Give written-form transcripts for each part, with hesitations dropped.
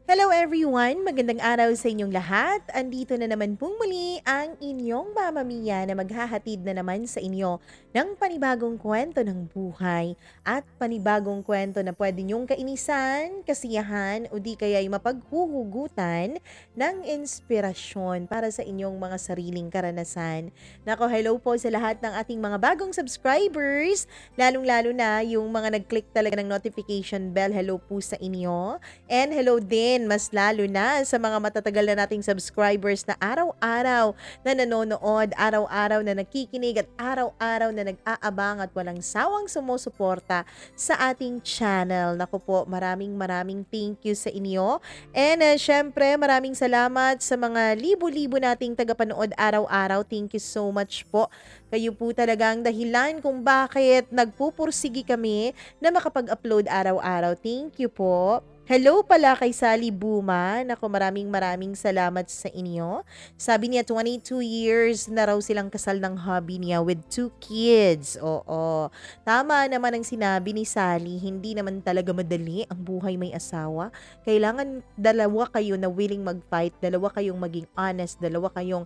Hello everyone! Magandang araw sa inyong lahat. Andito na naman pong muli ang inyong Mama Mia na maghahatid na naman sa inyo ng panibagong kwento ng buhay at panibagong kwento na pwede niyong kainisan, kasiyahan o di kaya'y mapaghuhugutan ng inspirasyon para sa inyong mga sariling karanasan. Nako, hello po sa lahat ng ating mga bagong subscribers, lalong-lalo na yung mga nag-click talaga ng notification bell. Hello po sa inyo. And hello din, mas lalo na sa mga matatagal na nating subscribers na araw-araw na nanonood, araw-araw na nakikinig at araw-araw na nag-aabang at walang sawang sumusuporta sa ating channel. Naku po, maraming thank you sa inyo. And syempre, maraming salamat sa mga libo-libo nating tagapanood araw-araw. Thank you so much po. Kayo po talagang dahilan kung bakit nagpupursigi kami na makapag-upload araw-araw. Thank you po. Hello pala kay Sally Buma. Naku, maraming salamat sa inyo. Sabi niya, 22 years na raw silang kasal ng hubby niya with 2 kids. Oo. Tama naman ang sinabi ni Sally. Hindi naman talaga madali ang buhay may asawa. Kailangan dalawa kayo na willing mag-fight, dalawa kayong maging honest, dalawa kayong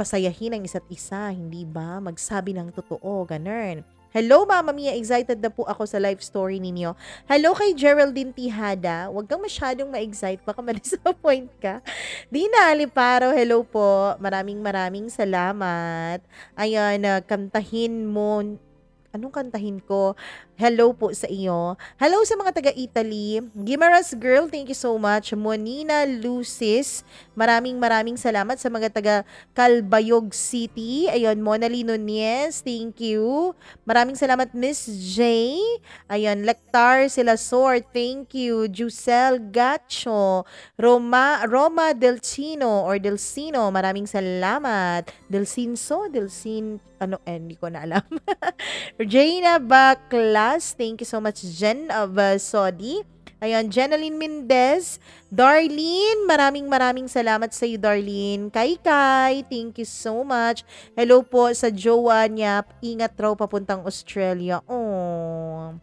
pasayahin ang isa't isa, hindi ba? Magsabi ng totoo, ganun. Hello, Mama Mia. Excited na po ako sa life story ninyo. Hello kay Geraldine Tihada. Huwag kang masyadong ma-excite. Baka ma-disappoint ka. Dina Aliparo, hello po. Maraming salamat. Ayan, kantahin mo. Anong kantahin ko? Hello po sa iyo. Hello sa mga taga-Italy. Gimaras Girl, thank you so much. Monina Lucis, maraming salamat sa mga taga-Calbayog City. Ayun, Monali Nunez, thank you. Maraming salamat, Miss J. Ayun, Lectar Silasor, thank you. Jusel Gacho, Roma Delcino or Delcino, maraming salamat. Hindi ko na alam. Regina Baclas, thank you so much, Jen of Saudi. Ayan, Jeneline Mendez. Darlene, maraming salamat sa iyo, Darlene. Kai, thank you so much. Hello po sa jowa niya. Ingat raw papuntang Australia. Oh.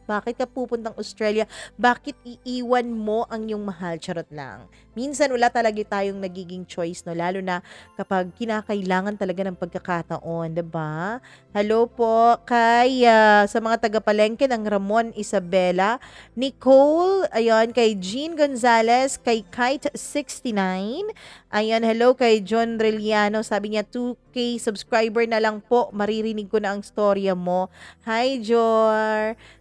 Bakit ka pupuntang Australia? Bakit iiwan mo ang iyong mahal? Charot lang. Minsan wala talaga tayong nagiging choice, no? Lalo na kapag kinakailangan talaga ng pagkakataon, 'di ba? Hello po kay sa mga taga-Palengke ng Ramon Isabela, Nicole, ayun, kay Jean Gonzalez, kay Kite69. Ayun, hello kay John Reliano. Sabi niya 2K subscriber na lang po. Maririnig ko na ang storya mo. Hi,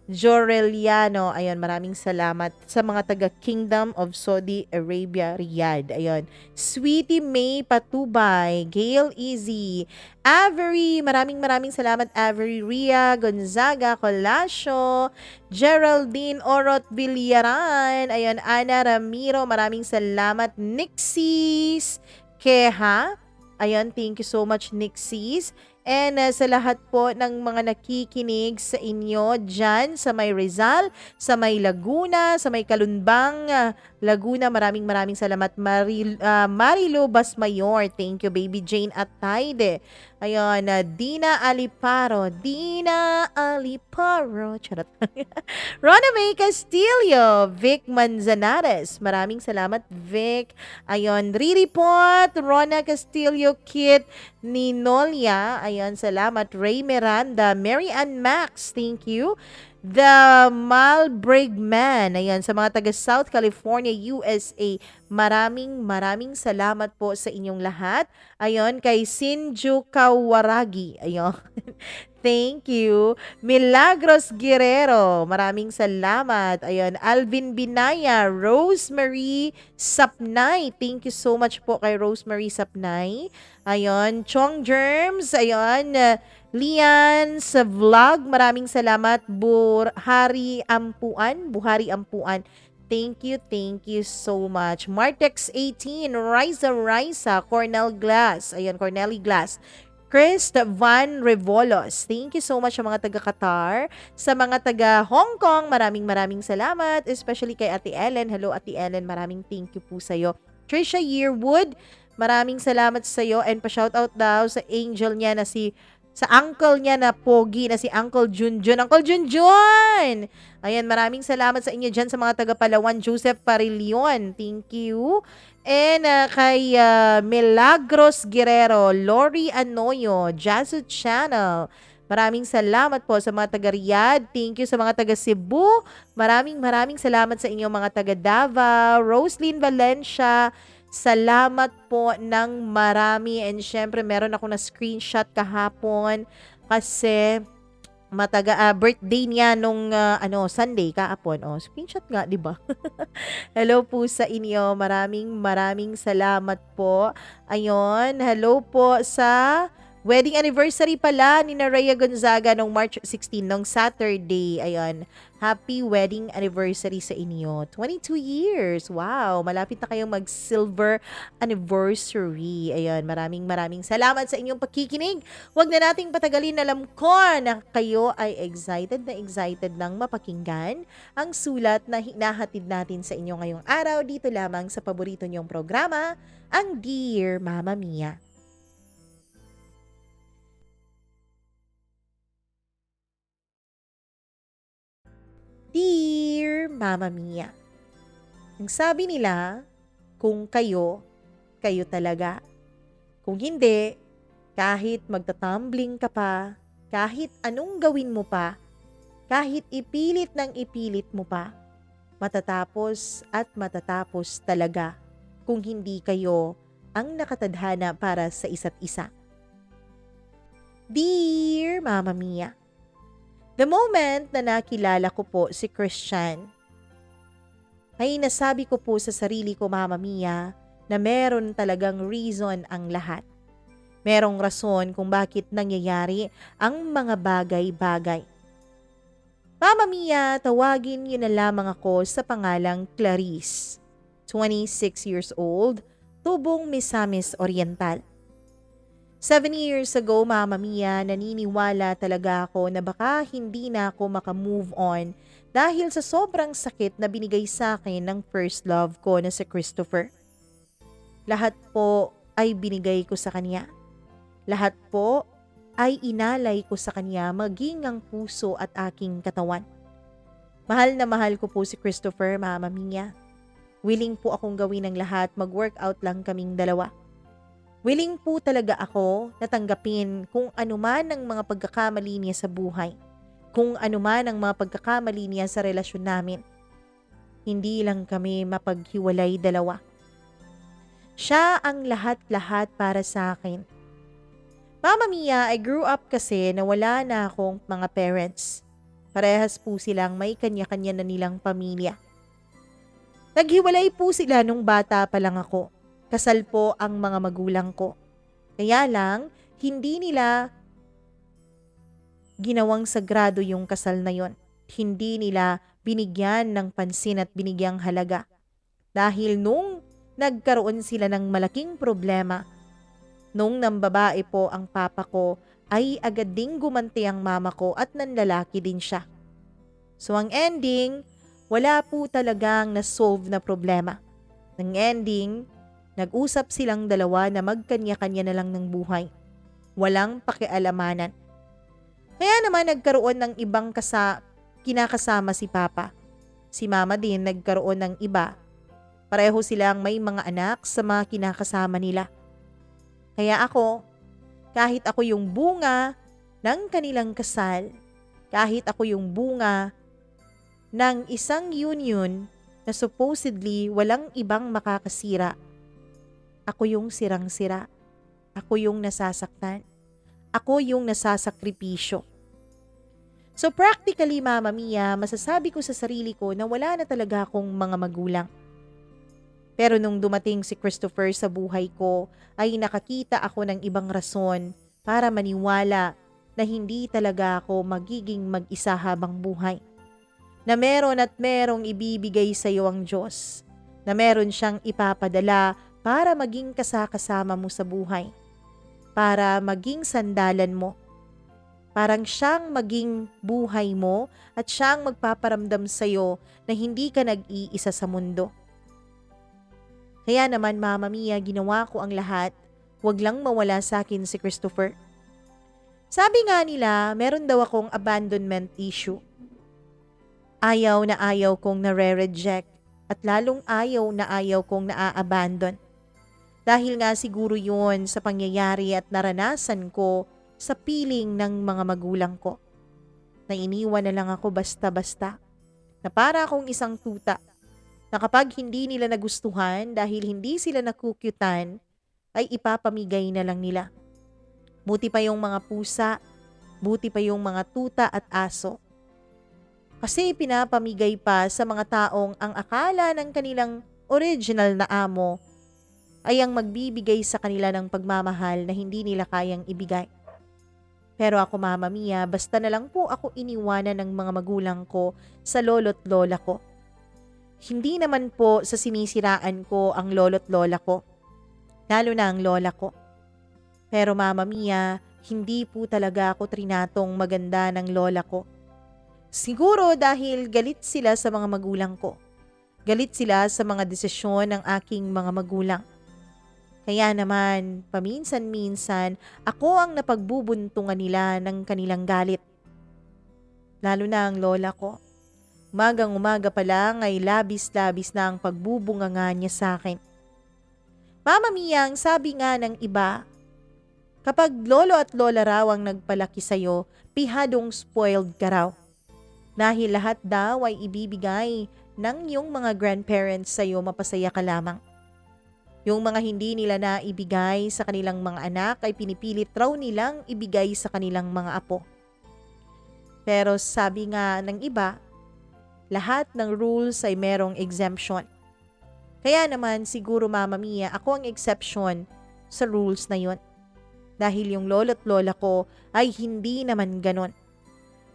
Joreliano, ayun, maraming salamat sa mga taga Kingdom of Saudi Arabia, Riyadh. Ayun, Sweetie May Patubay, Gail Easy, Avery, maraming salamat, Avery, Ria Gonzaga, Colasio, Geraldine Orot Villaran, ayun, Ana Ramiro, maraming salamat, Nixis Keha, ayun, thank you so much, Nixis. And sa lahat po ng mga nakikinig sa inyo dyan sa may Rizal, sa may Laguna, sa may Kalunbang, Laguna, maraming salamat. Marilo Basmayor, thank you. Baby Jane at Taide. Ayun, Dina Aliparo. Charot. Rona May Castillo, Vic Manzanares. Maraming salamat, Vic. Ayun, Riripot, Rona Castillo, Kit Ninolia. Ayun, salamat. Ray Miranda, Mary Ann Max, thank you. The Malbrigman, ayan, sa mga taga South California, USA, maraming salamat po sa inyong lahat. Ayun, kay Sinju Kawaragi, ayun. Thank you. Milagros Guerrero, maraming salamat. Ayun, Alvin Binaya, Rosemary Sapnay. Thank you so much po kay Rosemary Sapnay. Ayun, Chong Germs, ayun, Lian sa vlog, maraming salamat. Buhari Ampuan. Thank you so much. Martex 18, Riza, Cornel Glass. Ayun, Corneli Glass. Chris Van Revolos. Thank you so much sa mga taga-Qatar. Sa mga taga-Hong Kong, maraming salamat. Especially kay Ate Ellen. Hello, Ate Ellen. Maraming thank you po sa'yo. Trisha Yearwood, maraming salamat sa'yo. And pa-shoutout daw sa angel niya na si sa uncle niya na pogi na si Uncle Junjun. Uncle Junjun! Ayan, maraming salamat sa inyo dyan sa mga taga Palawan. Joseph Parilion, thank you. And kay Milagros Guerrero, Lori Anoyo, Jazu Channel. Maraming salamat po sa mga taga Riyadh. Thank you sa mga taga Cebu. Maraming salamat sa inyo mga taga Davao, Roslyn Valencia. Salamat po ng marami, and syempre meron ako na screenshot kahapon kasi birthday niya nung Sunday kahapon. Oh, screenshot nga, 'di ba? Hello po sa inyo. Maraming salamat po. Ayun, hello po sa wedding anniversary pala ni Rhea Gonzaga nung March 16, nung Saturday. Ayun, happy wedding anniversary sa inyo. 22 years. Wow, malapit na kayong mag-silver anniversary. Ayun, maraming salamat sa inyong pakikinig. Huwag na nating patagalin. Alam ko na kayo ay excited nang mapakinggan ang sulat na hinahatid natin sa inyo ngayong araw dito lamang sa paborito niyong programa, ang Dear Mama Mia. Dear Mama Mia, ang sabi nila, kung kayo, kayo talaga. Kung hindi, kahit magtatumbling ka pa, kahit anong gawin mo pa, kahit ipilit ng ipilit mo pa, matatapos at matatapos talaga kung hindi kayo ang nakatadhana para sa isa't isa. Dear Mama Mia, the moment na nakilala ko po si Christian, ay nasabi ko po sa sarili ko, Mama Mia, na meron talagang reason ang lahat. Merong rason kung bakit nangyayari ang mga bagay-bagay. Mama Mia, tawagin niyo na lamang ako sa pangalang Clarice, 26 years old, tubong Misamis Oriental. 7 years ago, Mama Mia, naniniwala talaga ako na baka hindi na ako makamove on dahil sa sobrang sakit na binigay sa akin ng first love ko na si Christopher. Lahat po ay binigay ko sa kanya. Lahat po ay inalay ko sa kanya, maging ang puso at aking katawan. Mahal na mahal ko po si Christopher, Mama Mia. Willing po akong gawin ang lahat, mag-workout lang kaming dalawa. Willing po talaga ako na tanggapin kung anuman ang mga pagkakamali niya sa buhay, kung anuman ang mga pagkakamali niya sa relasyon namin. Hindi lang kami mapaghiwalay dalawa. Siya ang lahat-lahat para sa akin. Mama Mia, I grew up kasi na wala na akong mga parents. Parehas po silang may kanya-kanya na nilang pamilya. Naghiwalay po sila nung bata pa lang ako. Kasal po ang mga magulang ko. Kaya lang, hindi nila ginawang sagrado yung kasal na yon. Hindi nila binigyan ng pansin at binigyang halaga. Dahil nung nagkaroon sila ng malaking problema, nung nambabae po ang papa ko, ay agad ding gumanti ang mama ko at nanlalaki din siya. So ang ending, wala po talagang na-solve na problema. Ang ending, nag-usap silang dalawa na magkanya-kanya na lang ng buhay. Walang pakialamanan. Kaya naman nagkaroon ng ibang kinakasama si Papa. Si Mama din nagkaroon ng iba. Pareho silang may mga anak sa mga kinakasama nila. Kaya ako, kahit ako yung bunga ng kanilang kasal, kahit ako yung bunga ng isang union na supposedly walang ibang makakasira, ako yung sirang-sira. Ako yung nasasaktan. Ako yung nasasakripisyo. So practically, Mama Mia, masasabi ko sa sarili ko na wala na talaga akong mga magulang. Pero nung dumating si Christopher sa buhay ko, ay nakakita ako ng ibang rason para maniwala na hindi talaga ako magiging mag-isa habang buhay. Na meron at merong ibibigay sa iyo ang Diyos. Na meron siyang ipapadala para maging kasama mo sa buhay, para maging sandalan mo, parang siyang maging buhay mo at siyang magpaparamdam sa iyo na hindi ka nag-iisa sa mundo. Kaya naman, Mama Mia, ginawa ko ang lahat, wag lang mawala sa akin si Christopher. Sabi nga nila, meron daw akong abandonment issue. Ayaw na ayaw kong nare-reject at lalong ayaw na ayaw kong naa-abandon. Dahil nga siguro yun sa pangyayari at naranasan ko sa piling ng mga magulang ko. Na iniwan na lang ako basta-basta. Na para akong isang tuta na kapag hindi nila nagustuhan dahil hindi sila nakukyutan, ay ipapamigay na lang nila. Buti pa yung mga pusa, buti pa yung mga tuta at aso. Kasi pinapamigay pa sa mga taong ang akala ng kanilang original na amo ay ang magbibigay sa kanila ng pagmamahal na hindi nila kayang ibigay. Pero ako, Mama Mia, basta na lang po ako iniwanan ng mga magulang ko sa lolo't lola ko. Hindi naman po sa sinisiraan ko ang lolo't lola ko, lalo na ang lola ko. Pero Mama Mia, hindi po talaga ako trinatong maganda ng lola ko. Siguro dahil galit sila sa mga magulang ko. Galit sila sa mga desisyon ng aking mga magulang. Kaya naman, paminsan-minsan, ako ang napagbubuntungan nila ng kanilang galit. Lalo na ang lola ko. Umagang-umaga pa lang ay labis-labis na ang pagbubunganga niya sa akin. Mama Mia, ang sabi nga ng iba, kapag lolo at lola raw ang nagpalaki sa'yo, pihadong spoiled ka raw. Dahil lahat daw ay ibibigay ng iyong mga grandparents sa'yo, mapasaya ka lamang. Yung mga hindi nila na ibigay sa kanilang mga anak ay pinipilit raw nilang ibigay sa kanilang mga apo. Pero sabi nga ng iba, lahat ng rules ay merong exemption. Kaya naman siguro Mama Mia, ako ang exception sa rules na yun. Dahil yung lolo't lola ko ay hindi naman ganon.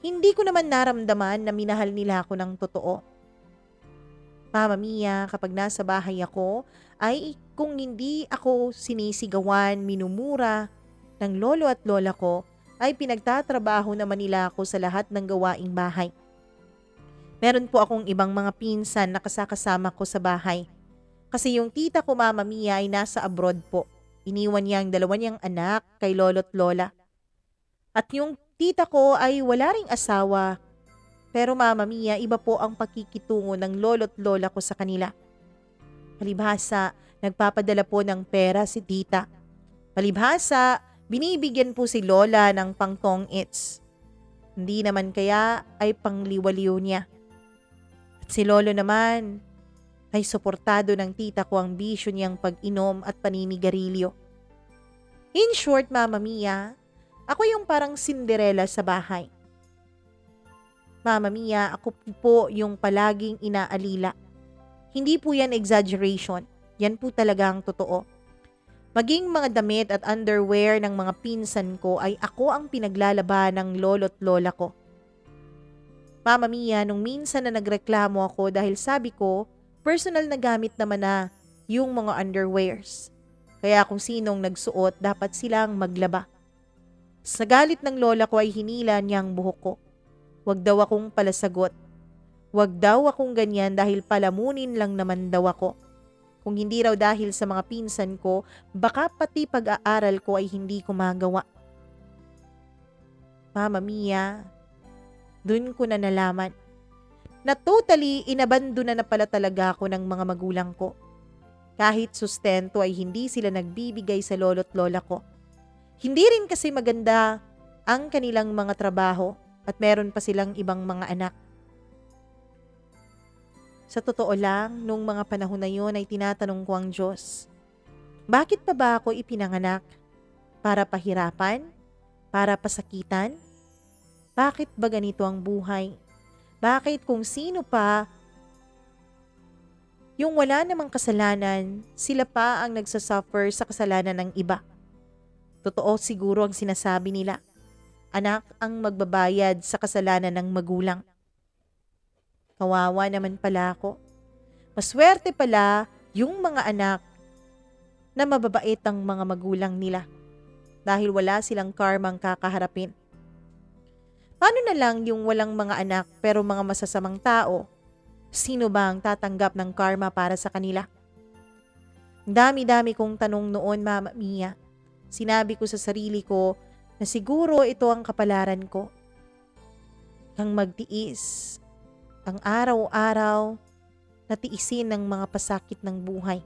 Hindi ko naman naramdaman na minahal nila ako ng totoo. Mama Mia, kapag nasa bahay ako, ay kung hindi ako sinisigawan, minumura ng lolo at lola ko, ay pinagtatrabaho naman nila ako sa lahat ng gawaing bahay. Meron po akong ibang mga pinsan na kasakasama ko sa bahay. Kasi yung tita ko, Mama Mia, ay nasa abroad po. Iniwan niya ang 2 niyang anak kay lolo't lola. At yung tita ko ay wala ring asawa. Pero Mama Mia, iba po ang pakikitungo ng lolo't lola ko sa kanila. Palibhasa, nagpapadala po ng pera si tita. Palibhasa, binibigyan po si lola ng pangtong-its. Hindi naman kaya ay pangliwaliw niya. At si lolo naman ay suportado ng tita ko ang bisyo niyang pag-inom at paninigarilyo. In short, Mama Mia, ako yung parang Cinderella sa bahay. Mama Mia, ako po yung palaging inaalila. Hindi po yan exaggeration. Yan po talaga ang totoo. Maging mga damit at underwear ng mga pinsan ko ay ako ang pinaglalaban ng lolo't lola ko. Mama Mia, nung minsan na nagreklamo ako dahil sabi ko, personal na gamit naman na yung mga underwears. Kaya kung sinong nagsuot, dapat silang maglaba. Sa galit ng lola ko ay hinila niya ang buhok ko. Wag daw akong palasagot. Wag daw akong ganyan dahil palamunin lang naman daw ako. Kung hindi raw dahil sa mga pinsan ko, baka pati pag-aaral ko ay hindi ko magawa. Mama Mia, dun ko na nalaman na totally inabandona na pala talaga ako ng mga magulang ko. Kahit sustento ay hindi sila nagbibigay sa lolo't lola ko. Hindi rin kasi maganda ang kanilang mga trabaho at meron pa silang ibang mga anak. Sa totoo lang, nung mga panahon na yun ay tinatanong ko ang Diyos, bakit pa ba ako ipinanganak? Para pahirapan? Para pasakitan? Bakit ba ganito ang buhay? Bakit kung sino pa yung wala namang kasalanan, sila pa ang nagsasuffer sa kasalanan ng iba? Totoo siguro ang sinasabi nila. Anak ang magbabayad sa kasalanan ng magulang. Kawawa naman pala ako. Maswerte pala yung mga anak na mababait ang mga magulang nila dahil wala silang karmang kakaharapin. Paano na lang yung walang mga anak pero mga masasamang tao? Sino ba ang tatanggap ng karma para sa kanila? Dami-dami kong tanong noon, Mama Mia. Sinabi ko sa sarili ko na siguro ito ang kapalaran ko, ang magtiis, ang araw-araw na tiisin ng mga pasakit ng buhay.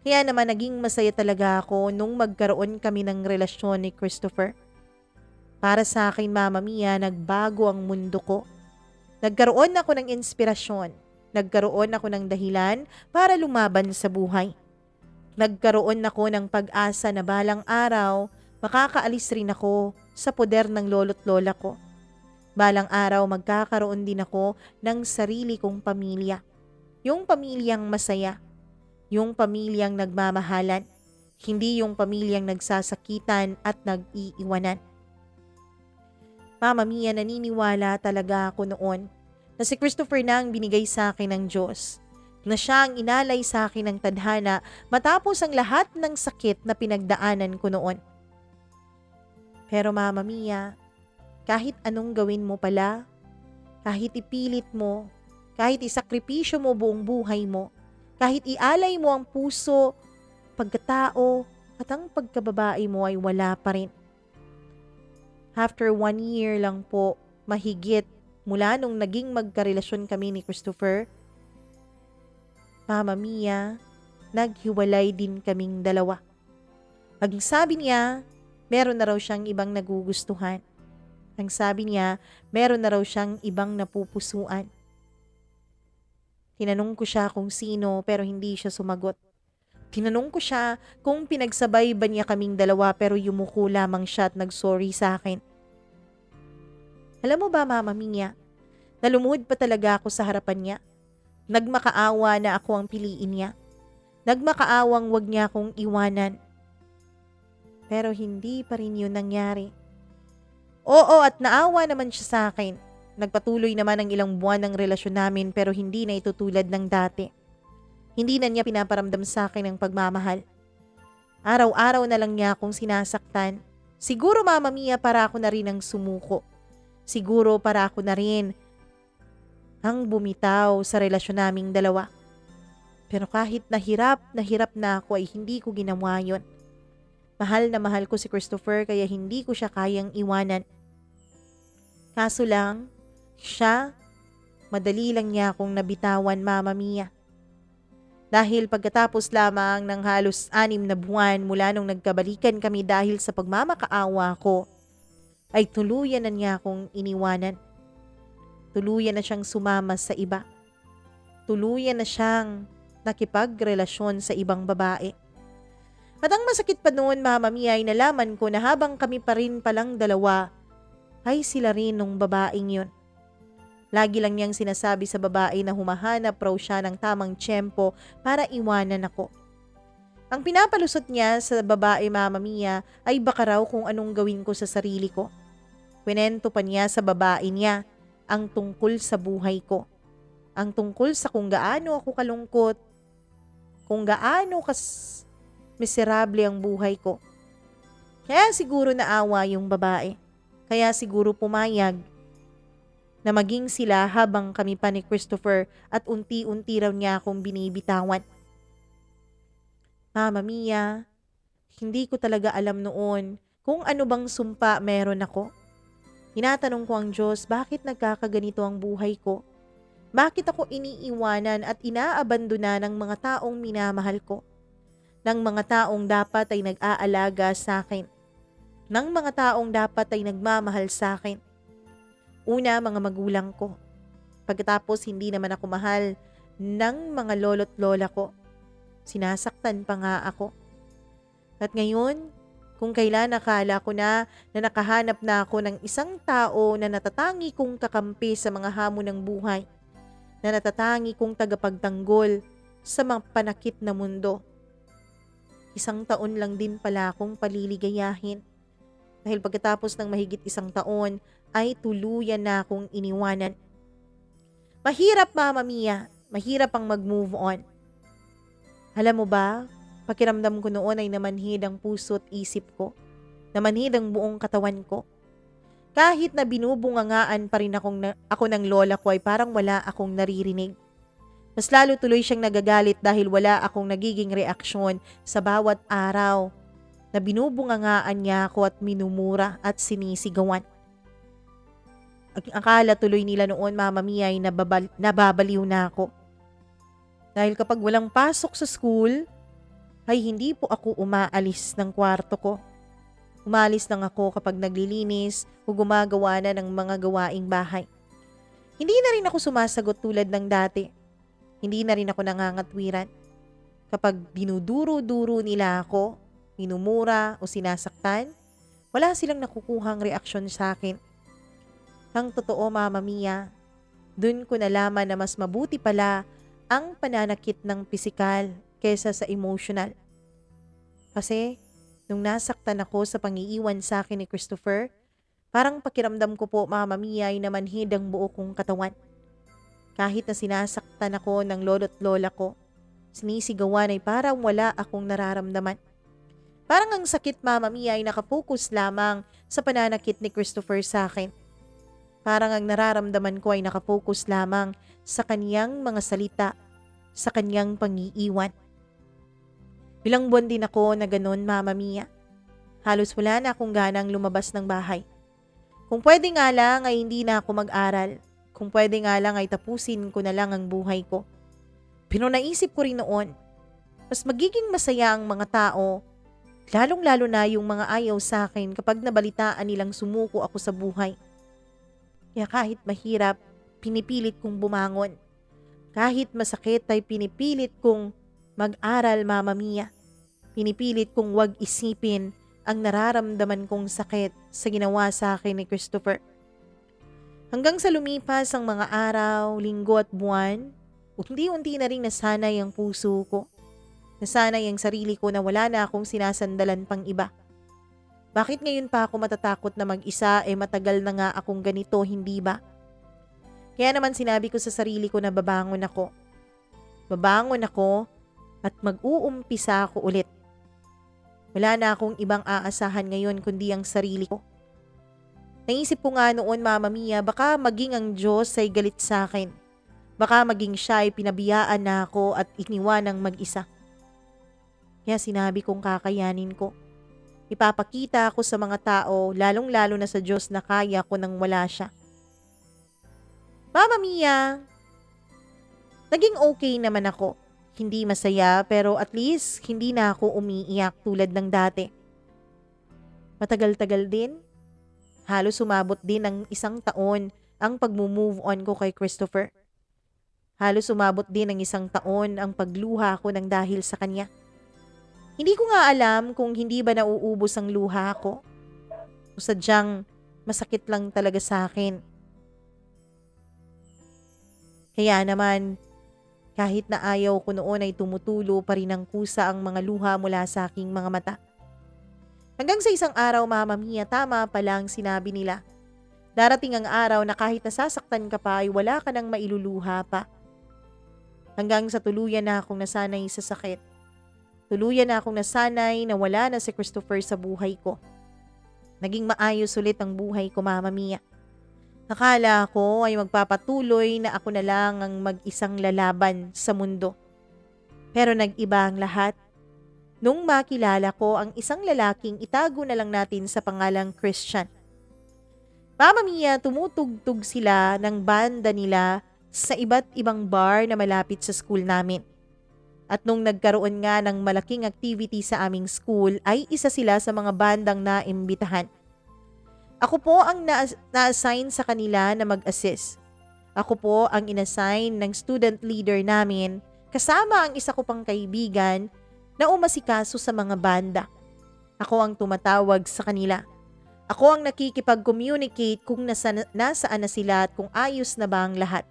Kaya naman naging masaya talaga ako nung magkaroon kami ng relasyon ni Christopher. Para sa akin, Mama Mia, nagbago ang mundo ko. Nagkaroon ako ng inspirasyon. Nagkaroon ako ng dahilan para lumaban sa buhay. Nagkaroon ako ng pag-asa na balang araw, makakaalis rin ako sa poder ng lolo't lola ko. Balang araw, magkakaroon din ako ng sarili kong pamilya. Yung pamilyang masaya. Yung pamilyang nagmamahalan. Hindi yung pamilyang nagsasakitan at nag-iiwanan. Mama Mia, naniniwala talaga ako noon na si Christopher na ang binigay sa akin ng Diyos. Na siya ang inalay sa akin ng tadhana matapos ang lahat ng sakit na pinagdaanan ko noon. Pero Mama Mia, kahit anong gawin mo pala, kahit ipilit mo, kahit isakripisyo mo buong buhay mo, kahit ialay mo ang puso, pagkatao at ang pagkababae mo ay wala pa rin. After 1 year lang po, mahigit mula nung naging magkarelasyon kami ni Christopher, Mama Mia, naghiwalay din kaming dalawa. Ang sabi niya, meron na raw siyang ibang nagugustuhan. Ang sabi niya, meron na raw siyang ibang napupusuan. Tinanong ko siya kung sino pero hindi siya sumagot. Tinanong ko siya kung pinagsabay ba niya kaming dalawa pero yumuko lamang siya at nag-sorry sa akin. Alam mo ba, Mama Mia, nalumuhod pa talaga ako sa harapan niya. Nagmakaawa na ako ang piliin niya. Nagmakaawang wag niya akong iwanan. Pero hindi pa rin yun nangyari. Oo, at naawa naman siya sa akin. Nagpatuloy naman ang ilang buwan ng relasyon namin pero hindi na ito tulad ng dati. Hindi na niya pinaparamdam sa akin ang pagmamahal. Araw-araw na lang niya akong sinasaktan. Siguro, Mama Mia, para ako na rin ang sumuko. Siguro para ako na rin ang bumitaw sa relasyon naming dalawa. Pero kahit nahirap na ako ay hindi ko ginawa yun. Mahal na mahal ko si Christopher kaya hindi ko siya kayang iwanan. Kaso lang, siya, madali lang niya akong nabitawan, Mama Mia. Dahil pagkatapos lamang ng halos 6 na buwan mula nung nagkabalikan kami dahil sa pagmamakaawa ko, ay tuluyan na niya akong iniwanan. Tuluyan na siyang sumama sa iba. Tuluyan na siyang nakipagrelasyon sa ibang babae. At ang masakit pa noon, Mama Mia, ay nalaman ko na habang kami pa rin palang dalawa, ay sila rin nung babaeng yun. Lagi lang niyang sinasabi sa babae na humahanap raw siya ng tamang tiyempo para iwanan ako. Ang pinapalusot niya sa babae, Mama Mia, ay baka raw kung anong gawin ko sa sarili ko. Kwento pa niya sa babae niya ang tungkol sa buhay ko. Ang tungkol sa kung gaano ako kalungkot, kung gaano miserable ang buhay ko. Kaya siguro naawa yung babae. Kaya siguro pumayag na maging sila habang kami pa ni Christopher at unti-unti raw niya akong binibitawan. Mama Mia, hindi ko talaga alam noon kung ano bang sumpa meron ako. Tinatanong ko ang Diyos, bakit nagkakaganito ang buhay ko? Bakit ako iniiwanan at inaabandona ng mga taong minamahal ko? Ng mga taong dapat ay nag-aalaga sa akin? Ng mga taong dapat ay nagmamahal sa akin? Una, mga magulang ko. Pagkatapos, hindi naman ako mahal ng mga lolo't lola ko. Sinasaktan pa nga ako. At ngayon, kung kailan nakala ko na nakahanap na ako ng isang tao na natatangi kong kakampi sa mga hamon ng buhay, na natatangi kong tagapagtanggol sa mga panakit na mundo, 1 taon lang din pala akong paliligayahin. Dahil pagkatapos ng mahigit 1 taon, ay tuluyan na akong iniwanan. Mahirap, Mama Mia. Mahirap ang mag-move on. Alam mo ba, pakiramdam ko noon ay namanhid ang puso at isip ko. Namanhid ang buong katawan ko. Kahit na binubungangaan pa rin ako ng lola ko ay parang wala akong naririnig. Mas lalo tuloy siyang nagagalit dahil wala akong nagiging reaksyon sa bawat araw na binubungangaan niya ako at minumura at sinisigawan. Akala tuloy nila noon, Mama Mia, ay nababaliw na ako. Dahil kapag walang pasok sa school, ay hindi po ako umaalis ng kwarto ko. Umalis lang ako kapag naglilinis o gumagawa na ng mga gawaing bahay. Hindi na rin ako sumasagot tulad ng dati. Hindi na rin ako nangangatwiran. Kapag dinuduro-duro nila ako, minumura o sinasaktan, wala silang nakukuhang reaksyon sa akin. Ang totoo, Mama Mia, dun ko nalaman na mas mabuti pala ang pananakit ng pisikal kaysa sa emotional. Kasi nung nasaktan ako sa pangiiwan sa akin ni Christopher, parang pakiramdam ko po, Mama Mia, ay namanhid ang buo kong katawan. Kahit na sinasaktan ako ng lolo't lola ko, sinisigawan ay parang wala akong nararamdaman. Parang ang sakit, Mama Mia, ay nakafocus lamang sa pananakit ni Christopher sa akin. Parang ang nararamdaman ko ay nakafocus lamang sa kaniyang mga salita, sa kaniyang pangiiwan. Ilang buwan din ako na ganun, Mama Mia. Halos wala na akong ganang lumabas ng bahay. Kung pwede nga lang ay hindi na ako mag-aral. Kung pwede nga lang ay tapusin ko na lang ang buhay ko. Pero naisip ko rin noon, mas magiging masaya ang mga tao, lalong-lalo na yung mga ayaw sa akin kapag nabalitaan nilang sumuko ako sa buhay. Kaya kahit mahirap, pinipilit kong bumangon. Kahit masakit ay pinipilit kong mag-aral, Mama Mia. Pinipilit kong wag isipin ang nararamdaman kong sakit sa ginawa sa akin ni Christopher. Hanggang sa lumipas ang mga araw, linggo at buwan, unti-unti na rin nasanay ang puso ko. Nasanay ang sarili ko na wala na akong sinasandalan pang iba. Bakit ngayon pa ako matatakot na mag-isa, matagal na nga akong ganito, hindi ba? Kaya naman sinabi ko sa sarili ko na babangon ako. Babangon ako at mag-uumpisa ako ulit. Wala na akong ibang aasahan ngayon kundi ang sarili ko. Naisip ko nga noon, Mama Mia, baka maging ang Diyos ay galit sa akin. Baka maging siya ay pinabiyaan na ako at iniwanang mag-isa. Kaya sinabi kong kakayanin ko. Ipapakita ako sa mga tao, lalong-lalo na sa Diyos, na kaya ko nang wala siya. Mama Mia, naging okay naman ako. Hindi masaya, pero at least hindi na ako umiiyak tulad ng dati. Matagal-tagal din. Halos umabot din ng 1 taon ang pag-move on ko kay Christopher. Halos umabot din ng 1 taon ang pagluha ko ng dahil sa kanya. Hindi ko nga alam kung hindi ba nauubos ang luha ko o sadyang masakit lang talaga sa akin. Kaya naman, kahit na ayaw ko noon ay tumutulo pa rin ng kusa ang mga luha mula sa aking mga mata. Hanggang sa isang araw, Mama Mia, tama pala ang sinabi nila. Darating ang araw na kahit nasasaktan ka pa ay wala ka nang mailuluha pa. Hanggang sa tuluyan na akong nasanay sa sakit. Tuluyan na akong nasanay na wala na si Christopher sa buhay ko. Naging maayos ulit ang buhay ko, Mama Mia. Akala ko ay magpapatuloy na ako na lang ang mag-isang lalaban sa mundo. Pero nag-iba ang lahat. Nung makilala ko ang isang lalaking itago na lang natin sa pangalang Christian. Mama Mia, tumutugtog sila ng banda nila sa iba't ibang bar na malapit sa school namin. At nung nagkaroon nga ng malaking activity sa aming school, ay isa sila sa mga bandang naimbitahan. Ako po ang na-assign sa kanila na mag-assist. Ako po ang inassign ng student leader namin kasama ang isa ko pang kaibigan na umasikaso sa mga banda. Ako ang tumatawag sa kanila. Ako ang nakikipag-communicate kung nasaan na sila at kung ayos na ba ang lahat.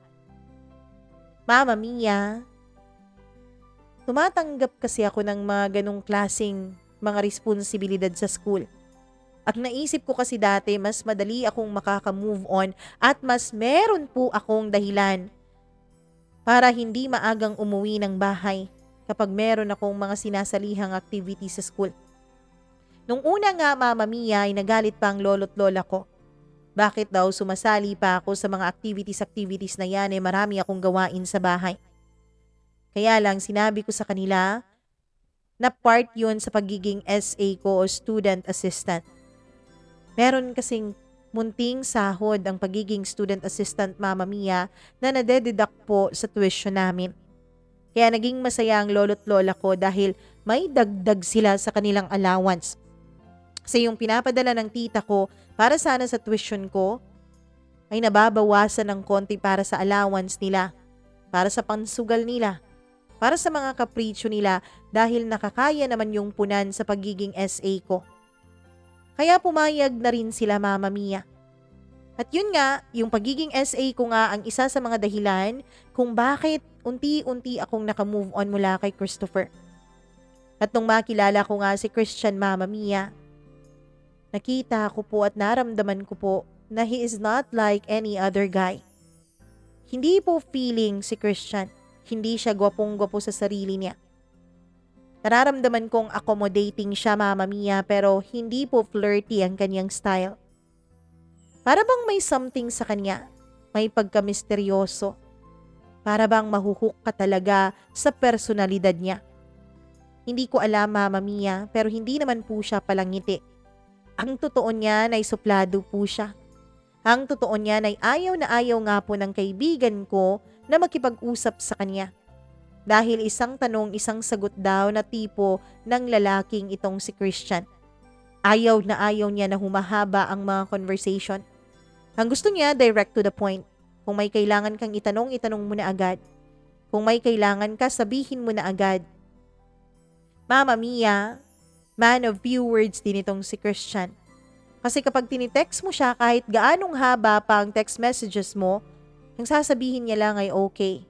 Mama Mia, tumatanggap kasi ako ng mga ganong klaseng mga responsibilidad sa school. At naisip ko kasi dati mas madali akong makaka-move on at mas meron po akong dahilan para hindi maagang umuwi ng bahay kapag meron akong mga sinasalihang activity sa school. Nung una nga, Mama Mia, ay nagalit pa ang lolo't lola ko. Bakit daw sumasali pa ako sa mga activities na yan, marami akong gawain sa bahay. Kaya lang sinabi ko sa kanila na part yun sa pagiging SA ko o student assistant. Meron kasing munting sahod ang pagiging student assistant, Mama Mia, na nade-deduct po sa tuition namin. Kaya naging masaya ang lolo't lola ko dahil may dagdag sila sa kanilang allowance. Kasi yung pinapadala ng tita ko para sana sa tuition ko ay nababawasan ng konti para sa allowance nila, para sa pansugal nila, para sa mga kapritsyo nila dahil nakakaya naman yung punan sa pagiging SA ko. Kaya pumayag na rin sila, Mama Mia. At yun nga, yung pagiging SA ko nga ang isa sa mga dahilan kung bakit unti-unti akong nakamove on mula kay Christopher. At nung makilala ko nga si Christian, Mama Mia, nakita ko po at naramdaman ko po na he is not like any other guy. Hindi po feeling si Christian. Hindi siya gwapong-gwapo sa sarili niya. Nararamdaman kong accommodating siya, Mama Mia, pero hindi po flirty ang kanyang style. Para bang may something sa kanya, may pagka-misteryoso. Para bang mahuhook ka talaga sa personalidad niya. Hindi ko alam, Mama Mia, pero hindi naman po siya palangiti. Ang totoo niyan ay suplado po siya. Ang totoo niyan ay ayaw na ayaw nga po ng kaibigan ko na makipag-usap sa kanya. Dahil isang tanong, isang sagot daw na tipo ng lalaking itong si Christian. Ayaw na ayaw niya na humahaba ang mga conversation. Ang gusto niya, direct to the point. Kung may kailangan kang itanong, itanong mo na agad. Kung may kailangan ka, sabihin mo na agad. Mama Mia, man of few words din itong si Christian. Kasi kapag tinitext mo siya, kahit gaanong haba pa ang text messages mo, ang sasabihin niya lang ay okay.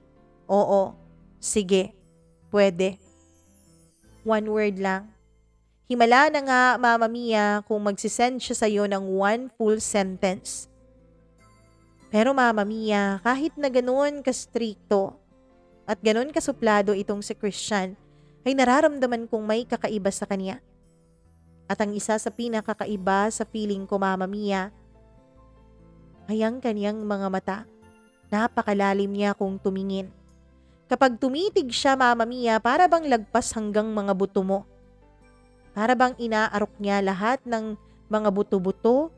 Oo. Sige, pwede. One word lang. Himala na nga, Mama Mia, kung magsisend siya sa'yo ng one full sentence. Pero Mama Mia, kahit na ganoon ka-stricto at ganoon ka-suplado itong si Christian, ay nararamdaman kong may kakaiba sa kanya. At ang isa sa pinakakaiba sa feeling ko, Mama Mia, ay ang kanyang mga mata. Napakalalim niya kung tumingin. Kapag tumitig siya, Mama Mia, para bang lagpas hanggang mga buto mo. Para bang inaarok niya lahat ng mga buto-buto,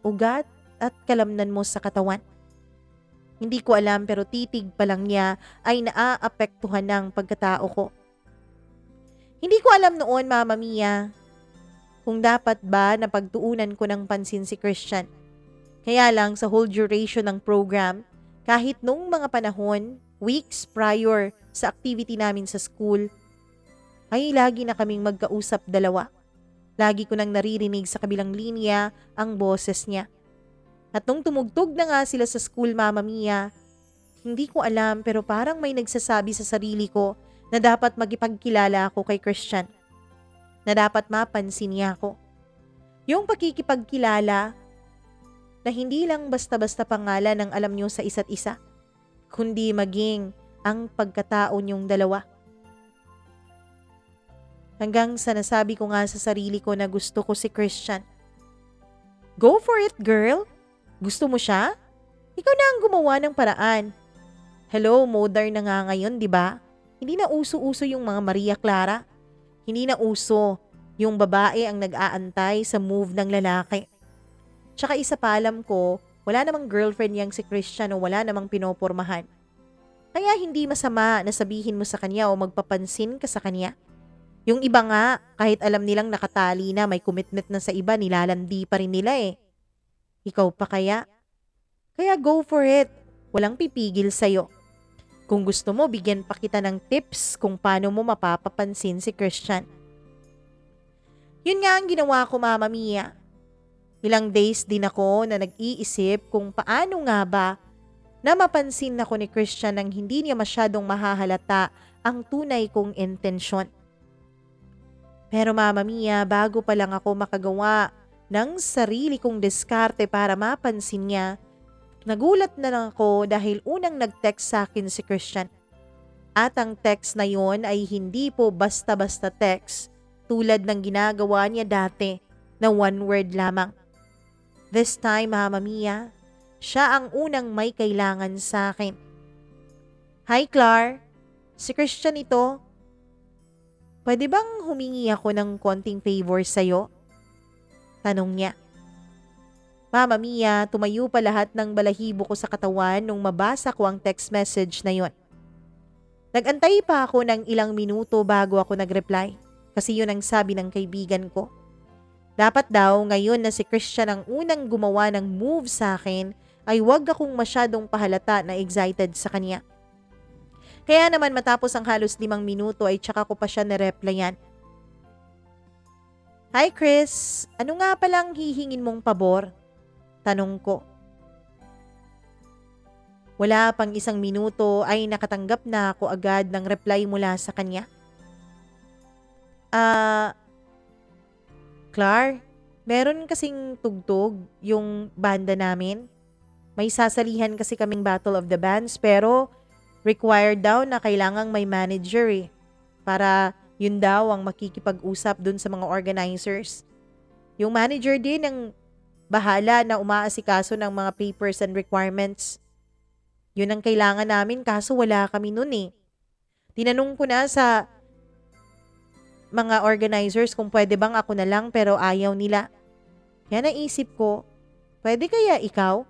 ugat at kalamnan mo sa katawan. Hindi ko alam pero titig pa lang niya ay naaapektuhan ng pagkatao ko. Hindi ko alam noon, Mama Mia, kung dapat ba na pagtuunan ko ng pansin si Christian. Kaya lang sa whole duration ng program, kahit nung mga panahon, weeks prior sa activity namin sa school, ay lagi na kaming magkausap dalawa. Lagi ko nang naririnig sa kabilang linya ang boses niya. At nung tumugtog na nga sila sa school, Mama Mia, hindi ko alam pero parang may nagsasabi sa sarili ko na dapat magipagkilala ako kay Christian. Na dapat mapansin niya ako. Yung pakikipagkilala na hindi lang basta-basta pangalan ang alam niyo sa isa't isa, kundi maging ang pagkatao niyong dalawa. Hanggang sa nasabi ko nga sa sarili ko na gusto ko si Christian. Go for it, girl! Gusto mo siya? Ikaw na ang gumawa ng paraan. Hello, modern na nga ngayon, di ba? Hindi na uso-uso yung mga Maria Clara. Hindi na uso yung babae ang nag-aantay sa move ng lalaki. Tsaka isa pa, alam ko, wala namang girlfriend yang si Christian o wala namang pinopormahan. Kaya hindi masama na sabihin mo sa kanya o magpapansin ka sa kanya. Yung iba nga, kahit alam nilang nakatali na may commitment na sa iba, nilalandi pa rin nila eh. Ikaw pa kaya? Kaya go for it. Walang pipigil sa'yo. Kung gusto mo, bigyan pa kita ng tips kung paano mo mapapapansin si Christian. Yun nga ang ginawa ko, Mama Mia. Ilang days din ako na nag-iisip kung paano nga ba na mapansin ako ni Christian nang hindi niya masyadong mahahalata ang tunay kong intensyon. Pero Mama Mia, bago pa lang ako makagawa ng sarili kong diskarte para mapansin niya, nagulat na lang ako dahil unang nag-text sa akin si Christian. At ang text na yon ay hindi po basta-basta text tulad ng ginagawa niya dati na one word lamang. This time, Mama Mia, siya ang unang may kailangan sa akin. Hi, Clar. Si Christian ito. Pwede bang humingi ako ng konting favor sa'yo? Tanong niya. Mama Mia, tumayo pa lahat ng balahibo ko sa katawan nung mabasa ko ang text message na yon. Nagantay pa ako ng ilang minuto bago ako nag-reply kasi yun ang sabi ng kaibigan ko. Dapat daw ngayon na si Christian ang unang gumawa ng move sa akin ay wag akong masyadong pahalata na excited sa kanya. Kaya naman matapos ang halos 5 minuto ay tsaka ko pa siya nireplyan. Hi Chris, ano nga palang hihingin mong pabor? Tanong ko. Wala pang 1 minuto ay nakatanggap na ako agad ng reply mula sa kanya. Ah, Clar, meron kasing tugtog yung banda namin. May sasalihan kasi kaming Battle of the Bands pero required daw na kailangang may manager para yun daw ang makikipag-usap dun sa mga organizers. Yung manager din ang bahala na umaasikaso ng mga papers and requirements. Yun ang kailangan namin kaso wala kami nun Tinanong ko na sa mga organizers kung pwede bang ako na lang pero ayaw nila. Kaya naisip ko, pwede kaya ikaw?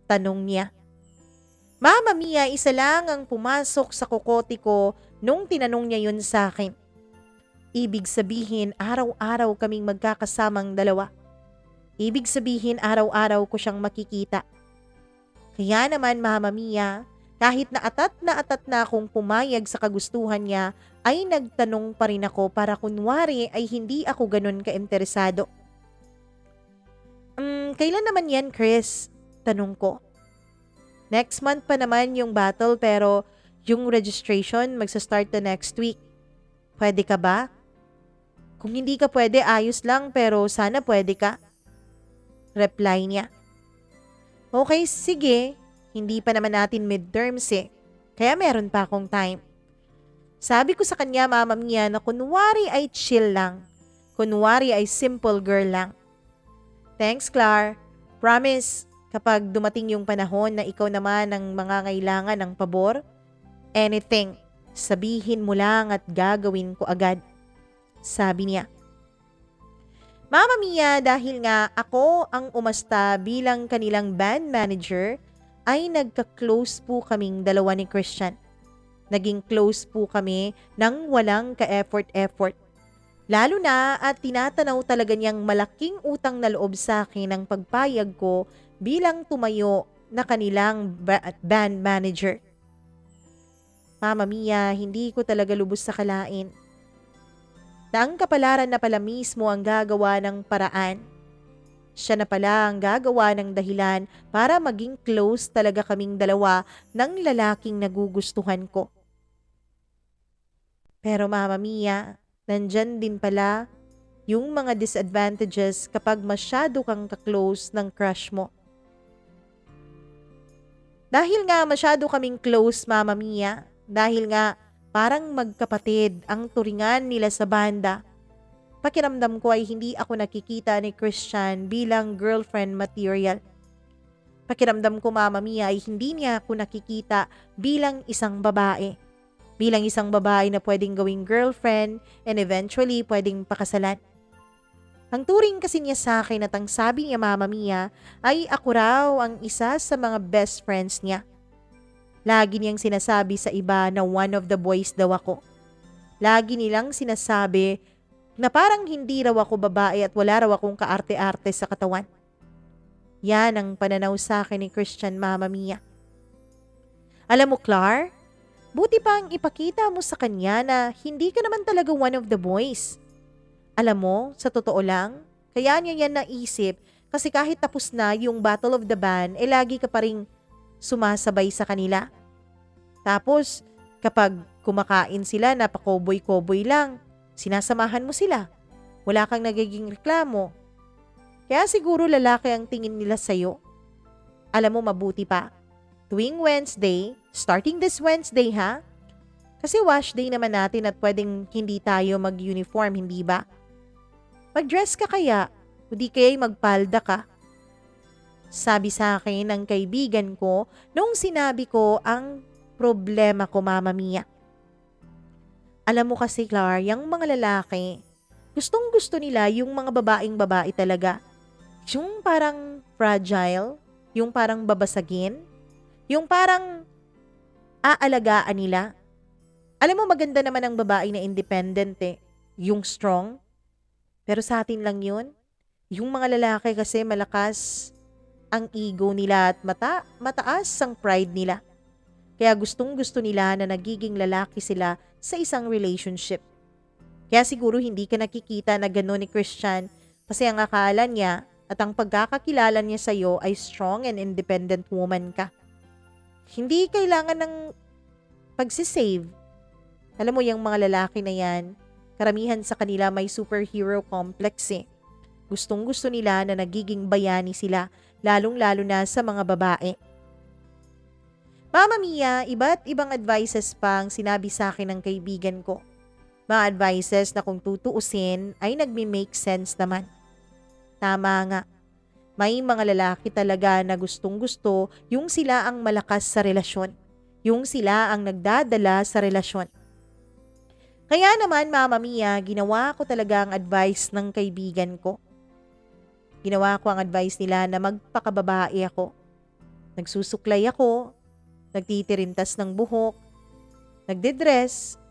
Tanong niya. Mama Mia, isa lang ang pumasok sa kokote ko nung tinanong niya yun sa akin. Ibig sabihin, araw-araw kaming magkakasamang dalawa. Ibig sabihin, araw-araw ko siyang makikita. Kaya naman, Mama Mia, kahit na atat na akong pumayag sa kagustuhan niya, ay nagtanong pa rin ako para kunwari ay hindi ako ganun kainteresado. Kailan naman yan, Chris? Tanong ko. Next month pa naman yung battle pero yung registration magsa-start na next week. Pwede ka ba? Kung hindi ka pwede, ayos lang pero sana pwede ka. Reply niya. Okay, sige. Hindi pa naman natin midterms Kaya meron pa akong time. Sabi ko sa kanya, Mama Mia, na kunwari ay chill lang. Kunwari ay simple girl lang. Thanks, Clar. Promise, kapag dumating yung panahon na ikaw naman ang mangangailangan ng pabor, anything, sabihin mo lang at gagawin ko agad. Sabi niya. Mama Mia, dahil nga ako ang umasta bilang kanilang band manager, ay nagka-close po kaming dalawa ni Christian. Naging close po kami nang walang ka-effort-effort. Lalo na at tinatanaw talaga niyang malaking utang na loob sa akin ang pagpayag ko bilang tumayo na kanilang band manager. Mama Mia, hindi ko talaga lubos sa kalain na ang kapalaran na pala mismo ang gagawa ng paraan. Siya na pala ang gagawa ng dahilan para maging close talaga kaming dalawa ng lalaking nagugustuhan ko. Pero Mama Mia, nandyan din pala yung mga disadvantages kapag masyado kang ka-close ng crush mo. Dahil nga masyado kaming close, Mama Mia, dahil nga parang magkapatid ang turingan nila sa banda, pakiramdam ko ay hindi ako nakikita ni Christian bilang girlfriend material. Pakiramdam ko, Mama Mia, ay hindi niya ako nakikita bilang isang babae. Bilang isang babae na pwedeng gawing girlfriend and eventually pwedeng pakasalan. Ang turing kasi niya sa akin at ang sabi niya, Mama Mia, ay ako raw ang isa sa mga best friends niya. Lagi niyang sinasabi sa iba na one of the boys daw ako. Lagi nilang sinasabi na parang hindi raw ako babae at wala raw akong kaarte-arte sa katawan. Yan ang pananaw sa akin ni Christian, Mama Mia. Alam mo, Clar, buti pa ang ipakita mo sa kanya na hindi ka naman talaga one of the boys. Alam mo, sa totoo lang, kaya niya yan naisip kasi kahit tapos na yung Battle of the Band, lagi ka pa ring sumasabay sa kanila. Tapos, kapag kumakain sila, napakoboy-koboy lang, sinasamahan mo sila. Wala kang nagiging reklamo. Kaya siguro lalaki ang tingin nila sa'yo. Alam mo, mabuti pa. Tuwing Wednesday, starting this Wednesday ha? Kasi wash day naman natin at pwedeng hindi tayo mag-uniform, hindi ba? Mag-dress ka kaya, o di kaya'y magpalda ka. Sabi sa akin ng kaibigan ko nung sinabi ko ang problema ko, Mama Mia. Alam mo kasi, Clar, yung mga lalaki, gustong-gusto nila yung mga babaeng babae talaga. Yung parang fragile, yung parang babasagin, yung parang aalagaan nila. Alam mo, maganda naman ang babae na independent eh. Yung strong. Pero sa atin lang yun. Yung mga lalaki kasi malakas ang ego nila at mataas ang pride nila. Kaya gustong-gusto nila na nagiging lalaki sila sa isang relationship. Kaya siguro hindi ka nakikita na gano'n ni Christian kasi ang akala niya at ang pagkakakilala niya sa'yo ay strong and independent woman ka. Hindi kailangan ng pagsisave. Alam mo, yung mga lalaki na yan, karamihan sa kanila may superhero complex eh. Gustong-gusto nila na nagiging bayani sila, lalong-lalo na sa mga babae. Mama Mia, iba't ibang advices pa ang sinabi sa akin ng kaibigan ko. Mga advices na kung tutuusin ay nagme-make sense naman. Tama nga, may mga lalaki talaga na gustong-gusto yung sila ang malakas sa relasyon. Yung sila ang nagdadala sa relasyon. Kaya naman, Mama Mia, ginawa ko talaga ang advice ng kaibigan ko. Ginawa ko ang advice nila na magpakababae ako. Nagsusuklay ako, nagtitirintas ng buhok, nagdidress.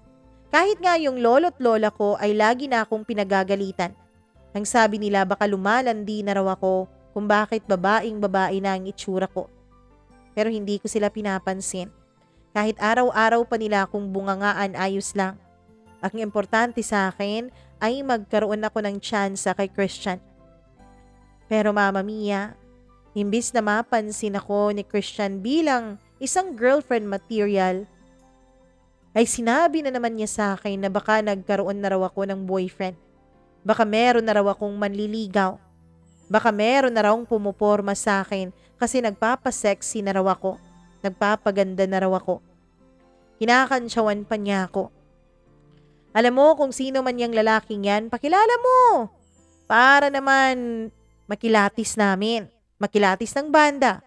Kahit nga yung lolo't lola ko ay lagi na akong pinagagalitan. Ang sabi nila baka lumalandi na raw ako kung bakit babaeng babae na ang itsura ko. Pero hindi ko sila pinapansin. Kahit araw-araw pa nila akong bungangaan, ayos lang. Ang importante sa akin ay magkaroon ako ng tsansa kay Christian. Pero Mama Mia, imbis na mapansin ako ni Christian bilang isang girlfriend material, ay sinabi na naman niya sa akin na baka nagkaroon na raw ako ng boyfriend. Baka meron na raw akong manliligaw. Baka meron na raw pumuporma sa akin kasi nagpapasexy na raw ako. Nagpapaganda na raw ako. Kinakansyawan pa niya ako. Alam mo kung sino man yung lalaking yan, pakilala mo. Para naman makilatis namin. Makilatis ng banda.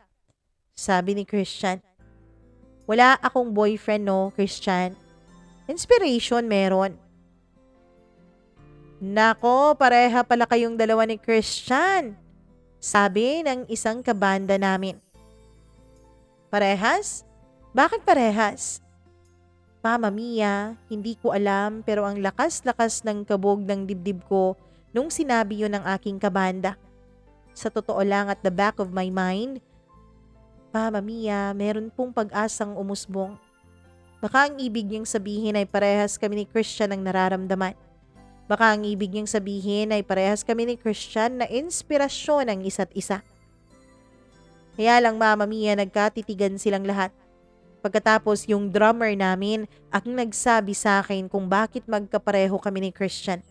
Sabi ni Christian. Wala akong boyfriend no, Christian. Inspiration meron. Nako, pareha pala kayong dalawa ni Christian. Sabi ng isang kabanda namin. Parehas? Bakit parehas? Mama Mia, hindi ko alam pero ang lakas-lakas ng kabog ng dibdib ko nung sinabi yun ng aking kabanda. Sa totoo lang at the back of my mind, Mama Mia, meron pong pag-asang umusbong. Baka ang ibig niyang sabihin ay parehas kami ni Christian ng nararamdaman. Baka ang ibig niyang sabihin ay parehas kami ni Christian na inspirasyon ng isa't isa. Kaya lang Mama Mia, nagkatitigan silang lahat. Pagkatapos yung drummer namin ang nagsabi sa akin kung bakit magkapareho kami ni Christian.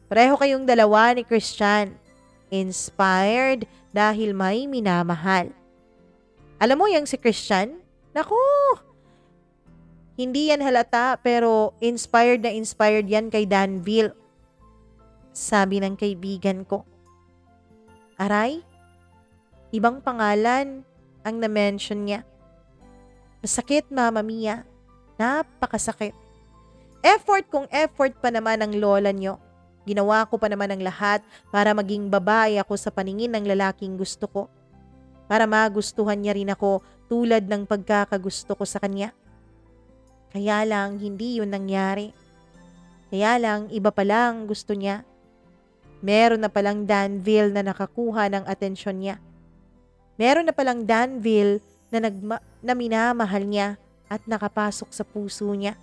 Pareho kayong dalawa ni Christian. Inspired dahil may minamahal. Alam mo yung si Christian? Naku! Hindi yan halata pero inspired na inspired yan kay Danville. Sabi ng kaibigan ko. Aray? Ibang pangalan ang na-mention niya. Masakit, Mama Mia. Napakasakit. Effort kung effort pa naman ang lola nyo. Ginawa ko pa naman ang lahat para maging babae ako sa paningin ng lalaking gusto ko. Para magustuhan niya rin ako tulad ng pagkakagusto ko sa kanya. Kaya lang hindi yun nangyari. Kaya lang iba palang gusto niya. Meron na palang Danville na nakakuha ng atensyon niya. Meron na palang Danville na minamahal niya at nakapasok sa puso niya.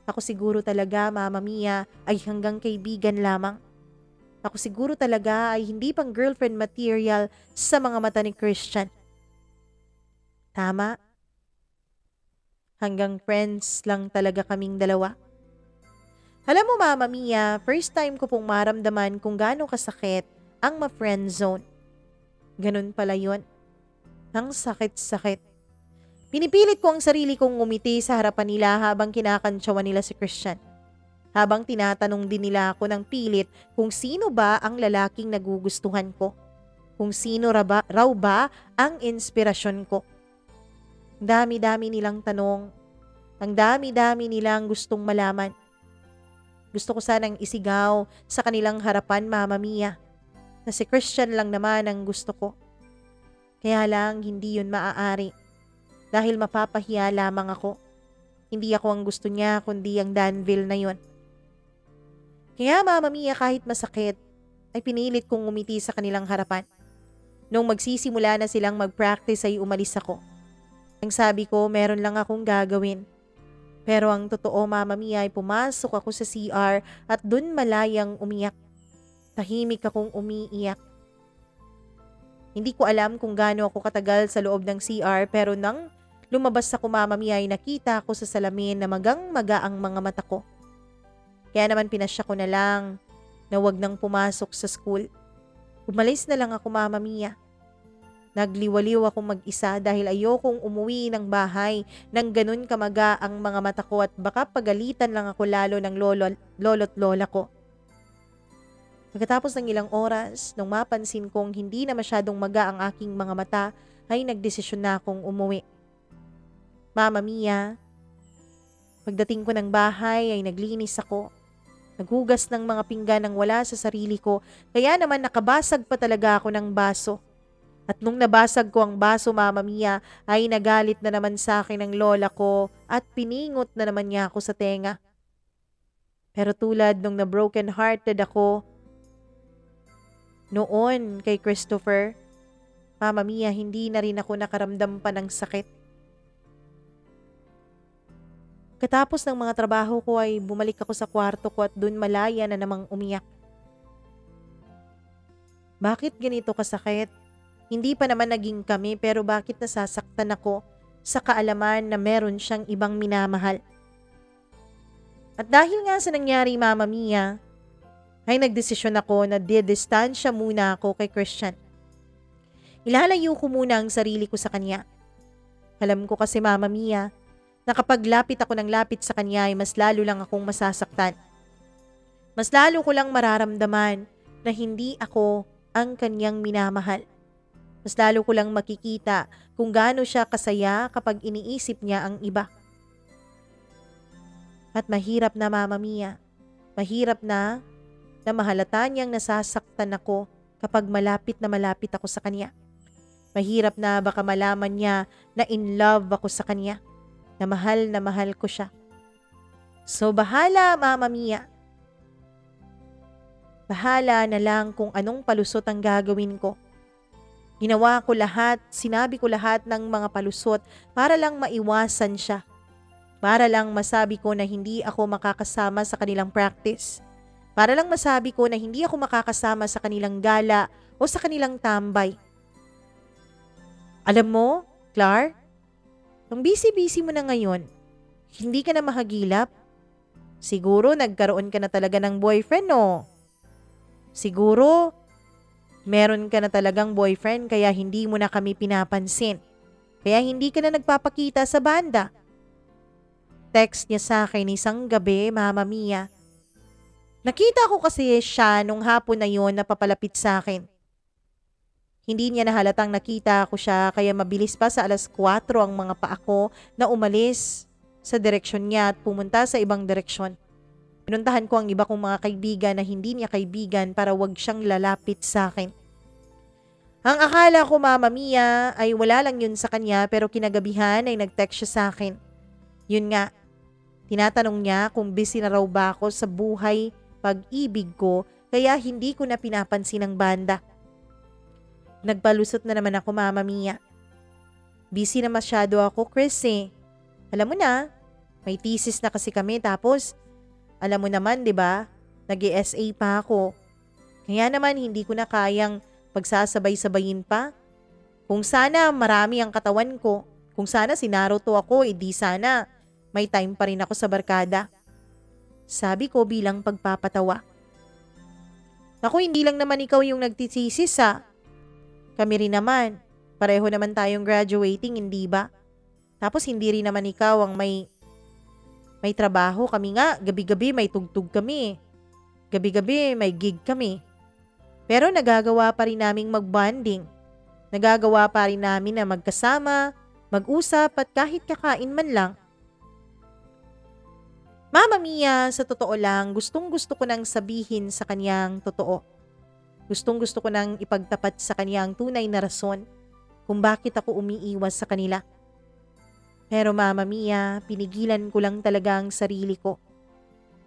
Ako siguro talaga, Mama Mia, ay hanggang kaibigan lamang. Ako siguro talaga ay hindi pang girlfriend material sa mga mata ni Christian. Tama? Hanggang friends lang talaga kaming dalawa. Alam mo Mama Mia, first time ko pong maramdaman kung gaano kasakit ang ma-friend zone. Ganun pala yun. Ang sakit-sakit. Pinipilit ko ang sarili kong ngumiti sa harapan nila habang kinakantsawan nila si Christian. Habang tinatanong din nila ako ng pilit kung sino ba ang lalaking nagugustuhan ko. Kung sino raw ba ang inspirasyon ko. Dami-dami nilang tanong. Ang dami-dami nilang gustong malaman. Gusto ko sanang isigaw sa kanilang harapan, Mama Mia, na si Christian lang naman ang gusto ko. Kaya lang hindi yun maaari dahil mapapahiya lamang ako. Hindi ako ang gusto niya kundi ang Danville na yun. Kaya Mama Mia, kahit masakit, ay pinilit kong umiti sa kanilang harapan. Nung magsisimula na silang mag-practice ay umalis ako. Ang sabi ko, meron lang akong gagawin. Pero ang totoo, Mama Mia, ay pumasok ako sa CR at dun malayang umiyak. Tahimik akong umiiyak. Hindi ko alam kung gaano ako katagal sa loob ng CR pero nang lumabas ako, Mama Mia, ay nakita ko sa salamin na magang-maga ang mga mata ko. Kaya naman pinasya ko na lang na wag nang pumasok sa school. Umalis na lang ako, Mama Mia. Nagliwaliw akong mag-isa dahil ayokong umuwi ng bahay nang ganun kamaga ang mga mata ko at baka pagalitan lang ako lalo ng lolo't lola ko. Pagkatapos ng ilang oras, nung mapansin kong hindi na masyadong maga ang aking mga mata, ay nagdesisyon na akong umuwi. Mama Mia, pagdating ko ng bahay ay naglinis ako. Naghugas ng mga pinggan nang wala sa sarili ko, kaya naman nakabasag pa talaga ako ng baso. At nung nabasag ko ang baso, Mama Mia, ay nagalit na naman sa akin ng lola ko at piningot na naman niya ako sa tenga. Pero tulad nung na-broken hearted ako noon kay Christopher, Mama Mia, hindi na rin ako nakaramdam pa ng sakit. Katapos ng mga trabaho ko ay bumalik ako sa kwarto ko at dun malaya na namang umiyak. Bakit ganito kasakit? Hindi pa naman naging kami pero bakit nasasaktan ako sa kaalaman na meron siyang ibang minamahal? At dahil nga sa nangyari, Mama Mia, ay nagdesisyon ako na didistansya muna ako kay Christian. Ilalayo ko muna ang sarili ko sa kanya. Alam ko kasi, Mama Mia, na kapag lapit ako ng lapit sa kanya ay mas lalo lang akong masasaktan. Mas lalo ko lang mararamdaman na hindi ako ang kanyang minamahal. Mas lalo ko lang makikita kung gaano siya kasaya kapag iniisip niya ang iba. At mahirap na, Mama Mia, mahirap na mahalata niyang nasasaktan ako kapag malapit na malapit ako sa kanya. Mahirap na baka malaman niya na in love ako sa kanya, na mahal ko siya. So bahala, Mama Mia. Bahala na lang kung anong palusot ang gagawin ko. Ginawa ko lahat, sinabi ko lahat ng mga palusot para lang maiwasan siya. Para lang masabi ko na hindi ako makakasama sa kanilang practice. Para lang masabi ko na hindi ako makakasama sa kanilang gala o sa kanilang tambay. Alam mo, Clark, ang busy-busy mo na ngayon. Hindi ka na mahagilap. Siguro nagkaroon ka na talaga ng boyfriend, no? Siguro meron ka na talagang boyfriend kaya hindi mo na kami pinapansin. Kaya hindi ka na nagpapakita sa banda. Text niya sa akin isang gabi, Mama Mia. Nakita ko kasi siya nung hapon na yon na papalapit sa akin. Hindi niya nahalatang nakita ko siya kaya mabilis pa sa 4:00 ang mga paa ko na umalis sa direksyon niya at pumunta sa ibang direksyon. Pinuntahan ko ang iba kong mga kaibigan na hindi niya kaibigan para wag siyang lalapit sa akin. Ang akala ko, Mama Mia, ay wala lang yun sa kanya pero kinagabihan ay nag-text siya sa akin. Yun nga, tinatanong niya kung busy na raw ba ako sa buhay pag-ibig ko kaya hindi ko na pinapansin ang banda. Nagpalusot na naman ako, Mama Mia. Busy na masyado ako, Chris eh. Alam mo na, may thesis na kasi kami tapos alam mo naman, 'di ba? Nag-ESA pa ako. Kaya naman hindi ko na kayang pagsasabay-sabayin pa. Kung sana marami ang katawan ko, kung sana si Naruto ako, edi sana may time pa rin ako sa barkada. Sabi ko bilang pagpapatawa. Naku, hindi lang naman ikaw yung nagtitisis ha. Kami rin naman. Pareho naman tayong graduating, hindi ba? Tapos hindi rin naman ikaw ang may trabaho. Kami nga, gabi-gabi may tugtog kami. Gabi-gabi may gig kami. Pero nagagawa pa rin naming mag-bonding. Nagagawa pa rin namin na magkasama, mag-usap at kahit kakain man lang. Mama Mia, sa totoo lang, gustong-gusto ko nang sabihin sa kaniyang totoo. Gustong-gusto ko nang ipagtapat sa kaniyang tunay na rason kung bakit ako umiiwas sa kanila. Pero Mama Mia, pinigilan ko lang talaga ang sarili ko.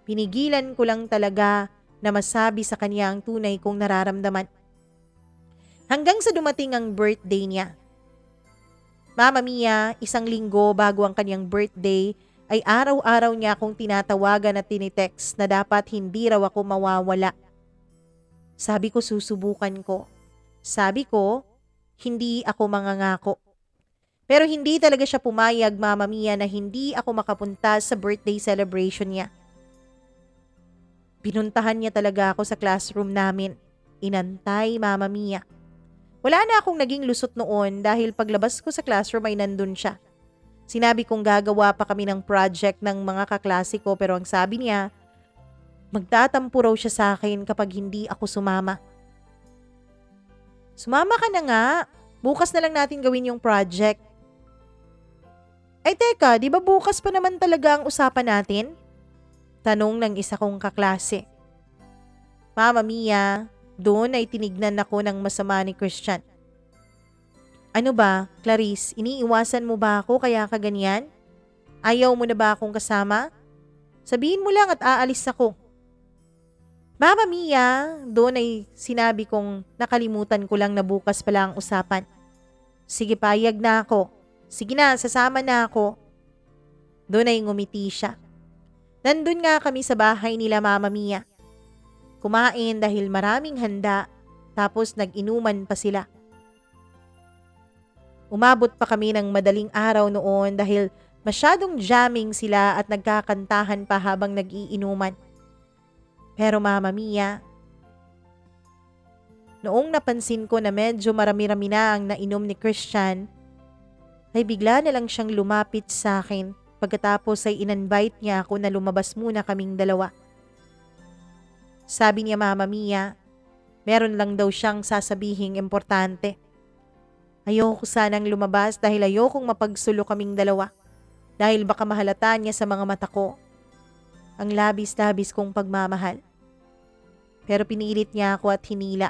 Pinigilan ko lang talaga na masabi sa kanya ang tunay kong nararamdaman. Hanggang sa dumating ang birthday niya. Mama Mia, 1 linggo bago ang kanyang birthday, ay araw-araw niya akong tinatawagan at tinitext na dapat hindi raw ako mawawala. Sabi ko susubukan ko. Sabi ko, hindi ako mangangako. Pero hindi talaga siya pumayag, Mama Mia, na hindi ako makapunta sa birthday celebration niya. Pinuntahan niya talaga ako sa classroom namin. Inantay, Mama Mia. Wala na akong naging lusot noon dahil paglabas ko sa classroom ay nandun siya. Sinabi kong gagawa pa kami ng project ng mga kaklase ko pero ang sabi niya, magtatampo raw siya sa akin kapag hindi ako sumama. Sumama ka na nga. Bukas na lang natin gawin yung project. Ay teka, di ba bukas pa naman talaga ang usapan natin? Tanong ng isa kong kaklase. Mama Mia, doon ay tinignan ako ng masama ni Christian. Ano ba, Clarice, iniiwasan mo ba ako kaya ka ganyan? Ayaw mo na ba akong kasama? Sabihin mo lang at aalis ako. Mama Mia, doon ay sinabi kong nakalimutan ko lang na bukas pala ang usapan. Sige, payag na ako. Sige na, sasama na ako. Doon ay ngumiti siya. Nandun nga kami sa bahay nila Mama Mia. Kumain dahil maraming handa, tapos nag-inuman pa sila. Umabot pa kami ng madaling araw noon dahil masyadong jamming sila at nagkakantahan pa habang nag-iinuman. Pero Mama Mia, noong napansin ko na medyo marami-rami na ang nainom ni Christian, ay bigla na lang siyang lumapit sa akin pagkatapos ay in-invite niya ako na lumabas muna kaming dalawa. Sabi niya Mama Mia, meron lang daw siyang sasabihing importante. Ayoko sanang lumabas dahil ayokong mapagsulo kaming dalawa dahil baka mahalata niya sa mga mata ko ang labis-labis kong pagmamahal. Pero pinilit niya ako at hinila.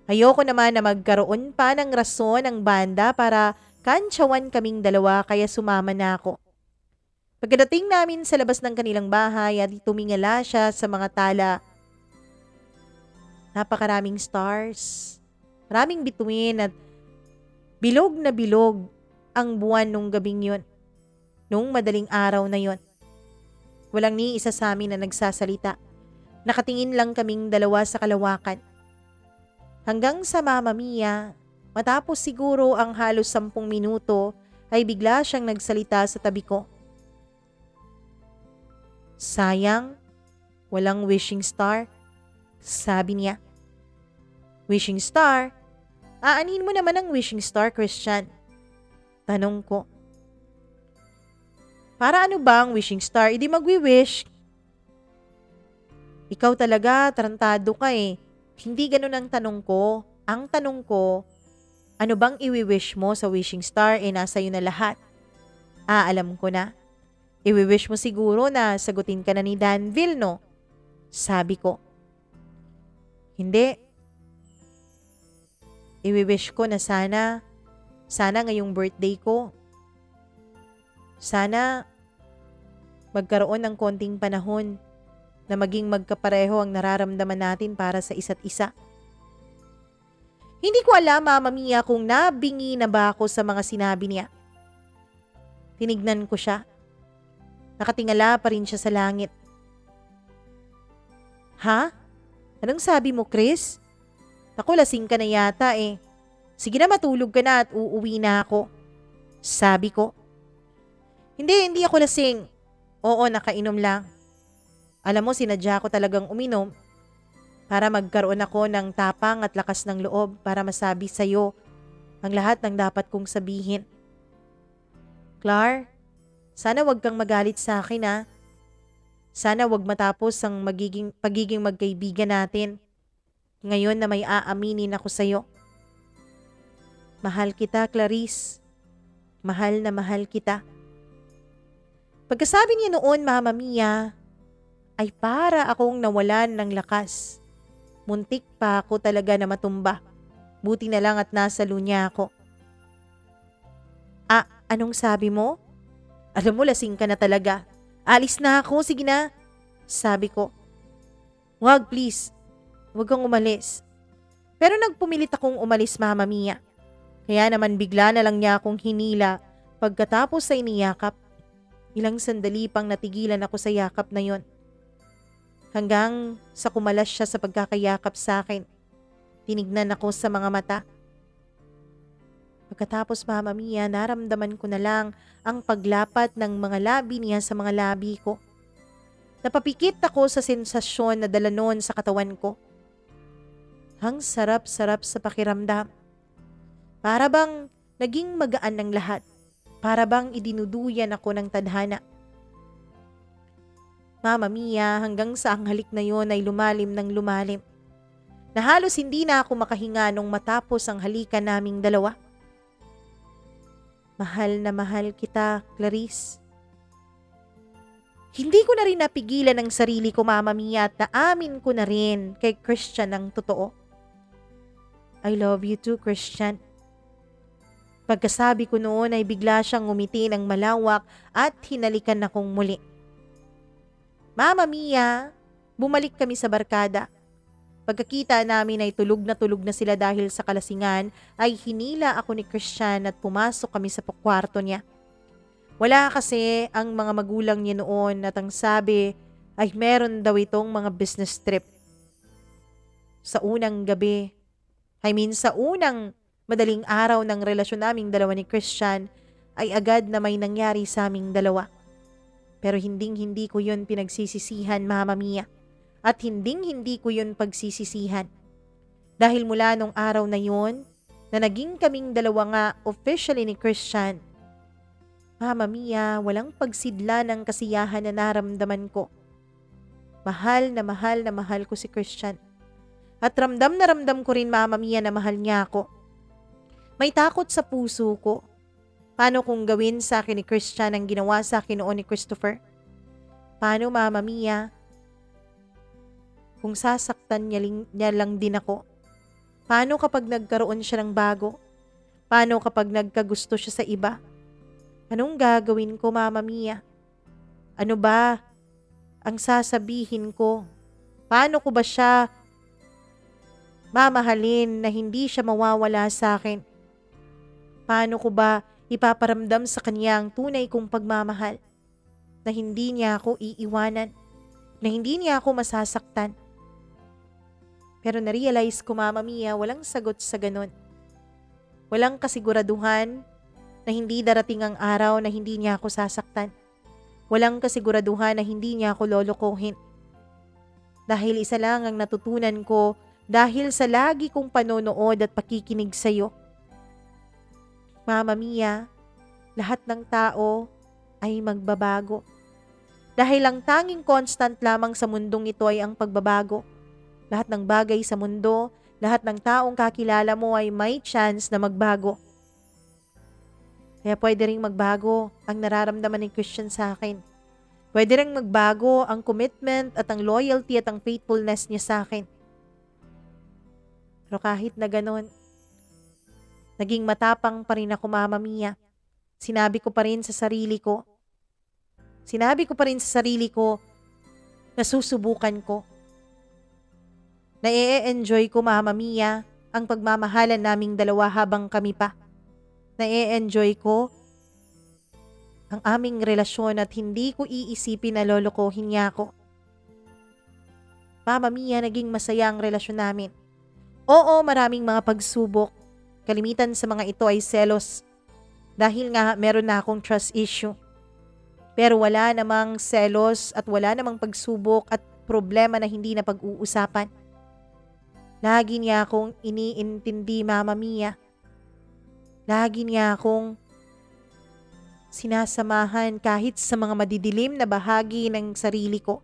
Ayoko naman na magkaroon pa ng rason ang banda para kantsawan kaming dalawa kaya sumama na ako. Pagdating namin sa labas ng kanilang bahay at tumingala siya sa mga tala, napakaraming stars, maraming bituin at bilog na bilog ang buwan nung gabing yun, nung madaling araw na yun. Walang ni isa sa amin na nagsasalita. Nakatingin lang kaming dalawa sa kalawakan. Hanggang sa Mama Mia, matapos siguro ang halos 10 minuto, ay bigla siyang nagsalita sa tabi ko. Sayang, walang wishing star, sabi niya. Wishing star? Aanin mo naman ang wishing star, Christian. Tanong ko. Para ano ba ang wishing star? Hindi magwi-wish. Ikaw talaga, tarantado ka eh. Hindi ganun ang tanong ko. Ang tanong ko, ano bang iwi-wish mo sa wishing star nasa iyo na lahat? Alam ko na. Iwi-wish mo siguro na sagutin ka na ni Danville, no? Sabi ko. Hindi. Iwi-wish ko na sana ngayong birthday ko. Sana magkaroon ng konting panahon na maging magkapareho ang nararamdaman natin para sa isa't isa. Hindi ko alam, Mama Mia, kung nabingi na ba ako sa mga sinabi niya. Tinignan ko siya. Nakatingala pa rin siya sa langit. Ha? Anong sabi mo, Chris? Ako, lasing ka na yata eh. Sige na, matulog ka na at uuwi na ako. Sabi ko. Hindi ako lasing. Oo, nakainom lang. Alam mo, sinadya ko talagang uminom para magkaroon ako ng tapang at lakas ng loob para masabi sa'yo ang lahat ng dapat kong sabihin. Clar, sana wag kang magalit sa akin ha. Sana wag matapos ang pagiging magkaibigan natin. Ngayon na may aaminin ako sa'yo. Mahal kita, Clarice. Mahal na mahal kita. Pagkasabi niya noon, Mama Mia, ay para akong nawalan ng lakas. Muntik pa ako talaga na matumba. Buti na lang at nasa lunya ako. Ah, anong sabi mo? Alam mo, lasing ka na talaga. Alis na ako, sige na. Sabi ko, wag please, wag kang umalis. Pero nagpumilit akong umalis, Mama Mia. Kaya naman bigla na lang niya akong hinila pagkatapos sa iniyakap. Ilang sandali pang natigilan ako sa yakap na yon. Hanggang sa kumalas siya sa pagkakayakap sa akin. Tinignan ako sa mga mata. Pagkatapos, Mama Mia, naramdaman ko na lang ang paglapat ng mga labi niya sa mga labi ko. Napapikit ako sa sensasyon na dala noon sa katawan ko. Ang sarap-sarap sa pakiramdam. Para bang naging magaan ng lahat. Para bang idinuduyan ako ng tadhana. Mama Mia, hanggang sa ang halik na yon ay lumalim ng lumalim. Na halos hindi na ako makahinga nung matapos ang halikan naming dalawa. Mahal na mahal kita, Clarice. Hindi ko na rin napigilan ang sarili ko, Mama Mia, at naamin ko na rin kay Christian ang totoo. I love you too, Christian. Pagkasabi ko noon ay bigla siyang ngumiti ng malawak at hinalikan akong muli. Mama Mia, bumalik kami sa barkada. Pagkakita namin ay tulog na sila dahil sa kalasingan, ay hinila ako ni Christian at pumasok kami sa kwarto niya. Wala kasi ang mga magulang niya noon at ang sabi ay meron daw itong mga business trip. Sa unang gabi, sa unang madaling araw ng relasyon naming dalawa ni Christian, ay agad na may nangyari sa aming dalawa. Pero hindi ko yun pinagsisisihan, Mama Mia. At hindi ko yun pagsisisihan. Dahil mula nung araw na yun, na naging kaming dalawa nga officially ni Christian, Mama Mia, walang pagsidla ng kasiyahan na naramdaman ko. Mahal na mahal ko si Christian. At ramdam na ramdam ko rin, Mama Mia, na mahal niya ako. May takot sa puso ko. Paano kung gawin sa akin ni Christian ang ginawa sa akin noon ni Christopher? Paano, Mama Mia, kung sasaktan niya lang din ako? Paano kapag nagkaroon siya ng bago? Paano kapag nagkagusto siya sa iba? Anong gagawin ko, Mama Mia? Ano ba ang sasabihin ko? Paano ko ba siya mamahalin na hindi siya mawawala sa akin? Paano ko ba ipaparamdam sa kanya ang tunay kong pagmamahal? Na hindi niya ako iiwanan, na hindi niya ako masasaktan. Pero na-realize ko, Mama Mia, walang sagot sa ganun. Walang kasiguraduhan na hindi darating ang araw na hindi niya ako sasaktan. Walang kasiguraduhan na hindi niya ako lolokohin. Dahil isa lang ang natutunan ko dahil sa lagi kong panonood at pakikinig sa'yo. Mama Mia, lahat ng tao ay magbabago. Dahil ang tanging constant lamang sa mundong ito ay ang pagbabago. Lahat ng bagay sa mundo, lahat ng taong kakilala mo ay may chance na magbago. Kaya pwede ring magbago ang nararamdaman ni Christian sa akin. Pwede ring magbago ang commitment at ang loyalty at ang faithfulness niya sa akin. Pero kahit na ganon, naging matapang pa rin ako, Mama Mia. Sinabi ko pa rin sa sarili ko na susubukan ko. Na i-enjoy ko, Mama Mia, ang pagmamahalan naming dalawa habang kami pa. Na i-enjoy ko ang aming relasyon at hindi ko iisipin na lolokohin niya ako. Mama Mia, naging masaya ang relasyon namin. Oo, maraming mga pagsubok. Kalimitan sa mga ito ay selos. Dahil nga meron na akong trust issue. Pero wala namang selos at wala namang pagsubok at problema na hindi na pag-uusapan. Lagi niya akong iniintindi, Mama Mia. Lagi niya akong sinasamahan kahit sa mga madidilim na bahagi ng sarili ko.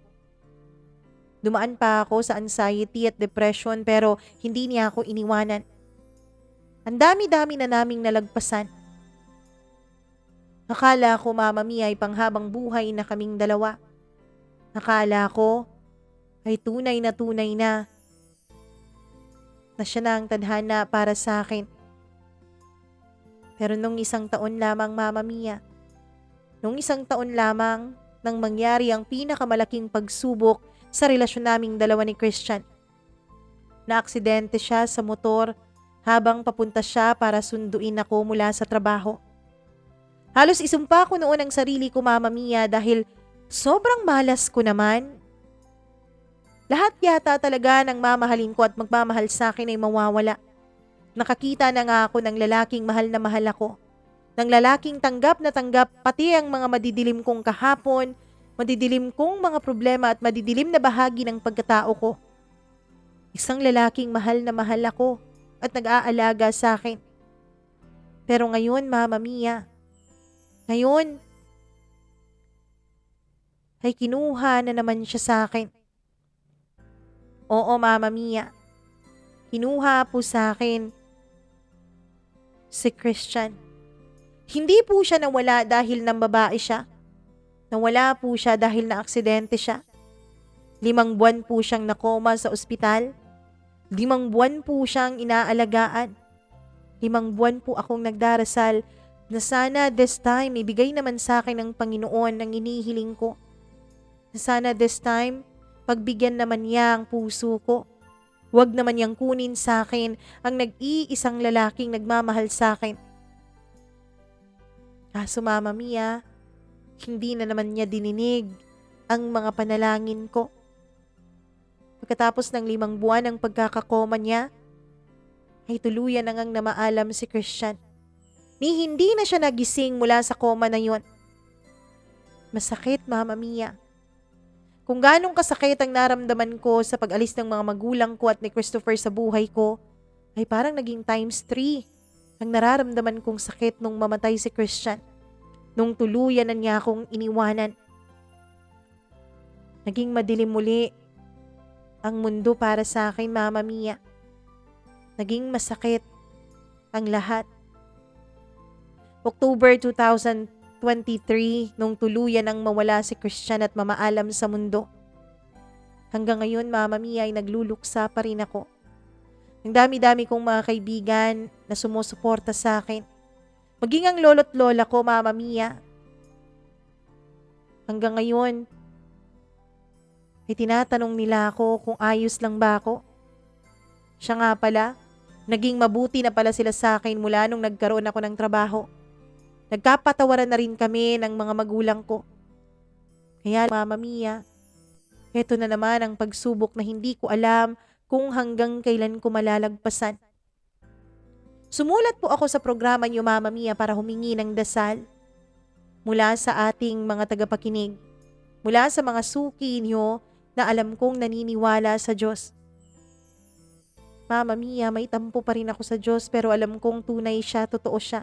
Dumaan pa ako sa anxiety at depression pero hindi niya ako iniwanan. Ang dami-dami na naming nalagpasan. Akala ko, Mama Mia, ay panghabang buhay na kaming dalawa. Akala ko ay tunay na siya na ang tadhana para sa akin. Pero nung isang taon lamang, Mama Mia, nung isang taon lamang nang mangyari ang pinakamalaking pagsubok sa relasyon naming dalawa ni Christian. Naaksidente siya sa motor habang papunta siya para sunduin ako mula sa trabaho. Halos isumpa ko noon ang sarili ko, Mama Mia, dahil sobrang malas ko naman. Lahat yata talaga ng mamahalin ko at magmamahal sa akin ay mawawala. Nakakita na nga ako ng lalaking mahal na mahal ako. Ng lalaking tanggap na tanggap pati ang mga madidilim kong kahapon, madidilim kong mga problema at madidilim na bahagi ng pagkatao ko. Isang lalaking mahal na mahal ako at nag-aalaga sa akin. Pero ngayon, Mama Mia, ngayon ay kinuha na naman siya sa akin. Oo, Mama Mia, kinuha po sa akin si Christian. Hindi po siya nawala dahil nang babae siya. Nawala po siya dahil na-aksidente siya. 5 buwan po siyang nakoma sa ospital. 5 buwan po siyang inaalagaan. 5 buwan po akong nagdarasal na sana this time ibigay naman sa akin ng Panginoon ang inihiling ko. Na sana this time pagbigyan naman niya ang puso ko. Huwag naman niyang kunin sa akin ang nag-iisang lalaking nagmamahal sa akin. Kaso, Mama Mia, hindi na naman niya dininig ang mga panalangin ko. Pagkatapos ng 5 buwan ng pagkakakoma niya, ay tuluyan na ngang namaalam si Christian. Ni hindi na siya nagising mula sa koma na yon. Masakit, Mama Mia. Kung ganong kasakit ang naramdaman ko sa pag-alis ng mga magulang ko at ni Christopher sa buhay ko, ay parang naging times 3 ang nararamdaman kong sakit nung mamatay si Christian. Nung tuluyan na niya akong iniwanan. Naging madilim muli ang mundo para sa akin, Mama Mia. Naging masakit ang lahat. October 2023 nung tuluyan ang mawala si Christian at mamaalam sa mundo. Hanggang ngayon, Mama Mia, ay nagluluksa pa rin ako. Ang dami-dami kong mga kaibigan na sumusuporta sa akin. Maging ang lolo't lola ko, Mama Mia. Hanggang ngayon, ay tinatanong nila ako kung ayos lang ba ako. Siya nga pala, naging mabuti na pala sila sa akin mula nung nagkaroon ako ng trabaho. Nagkapatawaran na rin kami ng mga magulang ko. Kaya, Mama Mia, eto na naman ang pagsubok na hindi ko alam kung hanggang kailan ko malalagpasan. Sumulat po ako sa programa niyo, Mama Mia, para humingi ng dasal mula sa ating mga tagapakinig, mula sa mga suki niyo na alam kong naniniwala sa Diyos. Mama Mia, may tampo pa rin ako sa Diyos pero alam kong tunay siya, totoo siya.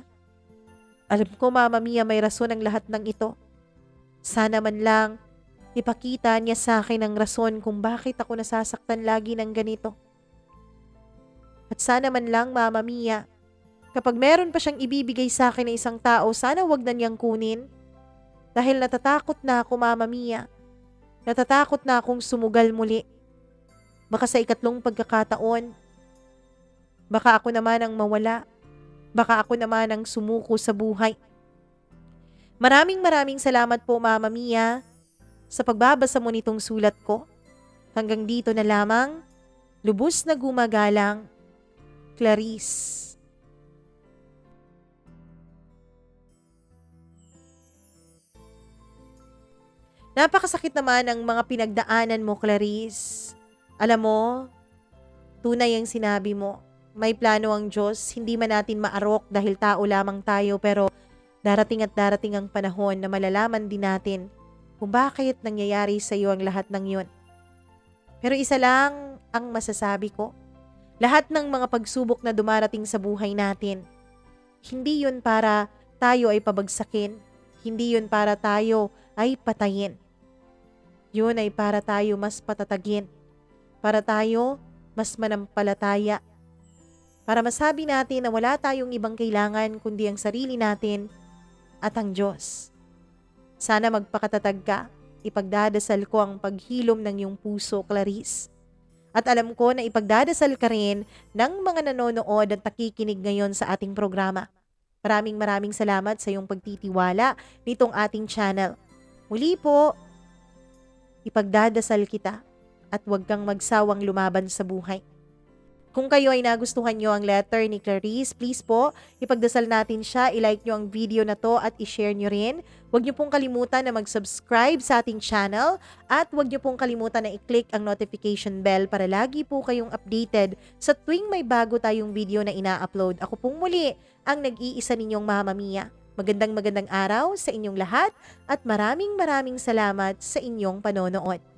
Alam ko, Mama Mia, may rason ang lahat ng ito. Sana man lang ipakita niya sa akin ang rason kung bakit ako nasasaktan lagi ng ganito. At sana man lang, Mama Mia, kapag meron pa siyang ibibigay sa akin na isang tao, sana wag na niyang kunin. Dahil natatakot na ako, Mama Mia. Natatakot na akong sumugal muli. Baka sa 2 pagkakataon, baka ako naman ang mawala. Baka ako naman ang sumuko sa buhay. Maraming salamat po, Mama Mia, sa pagbabasa mo nitong sulat ko. Hanggang dito na lamang, lubos na gumagalang, Clarice. Napakasakit naman ang mga pinagdaanan mo, Clarice. Alam mo, tunay ang sinabi mo. May plano ang Diyos, hindi man natin maarok dahil tao lamang tayo, pero darating at darating ang panahon na malalaman din natin kung bakit nangyayari sa iyo ang lahat ng yun. Pero isa lang ang masasabi ko, lahat ng mga pagsubok na dumarating sa buhay natin, hindi yun para tayo ay pabagsakin, hindi yun para tayo ay patayin. Yun ay para tayo mas patatagin, para tayo mas manampalataya, para masabi natin na wala tayong ibang kailangan kundi ang sarili natin at ang Diyos. Sana magpakatatag ka. Ipagdadasal ko ang paghilom ng iyong puso, Clarice. At alam ko na ipagdadasal ka rin ng mga nanonood at nakikinig ngayon sa ating programa. Maraming salamat sa iyong pagtitiwala nitong ating channel. Muli po, ipagdadasal kita at huwag kang magsawang lumaban sa buhay. Kung kayo ay nagustuhan nyo ang letter ni Clarice, please po, ipagdasal natin siya, ilike nyo ang video na to at ishare nyo rin. Huwag nyo pong kalimutan na mag-subscribe sa ating channel at huwag nyo pong kalimutan na i-click ang notification bell para lagi po kayong updated sa tuwing may bago tayong video na ina-upload. Ako pong muli ang nag-iisa ninyong Mama Mia. Magandang araw sa inyong lahat at maraming salamat sa inyong panonood.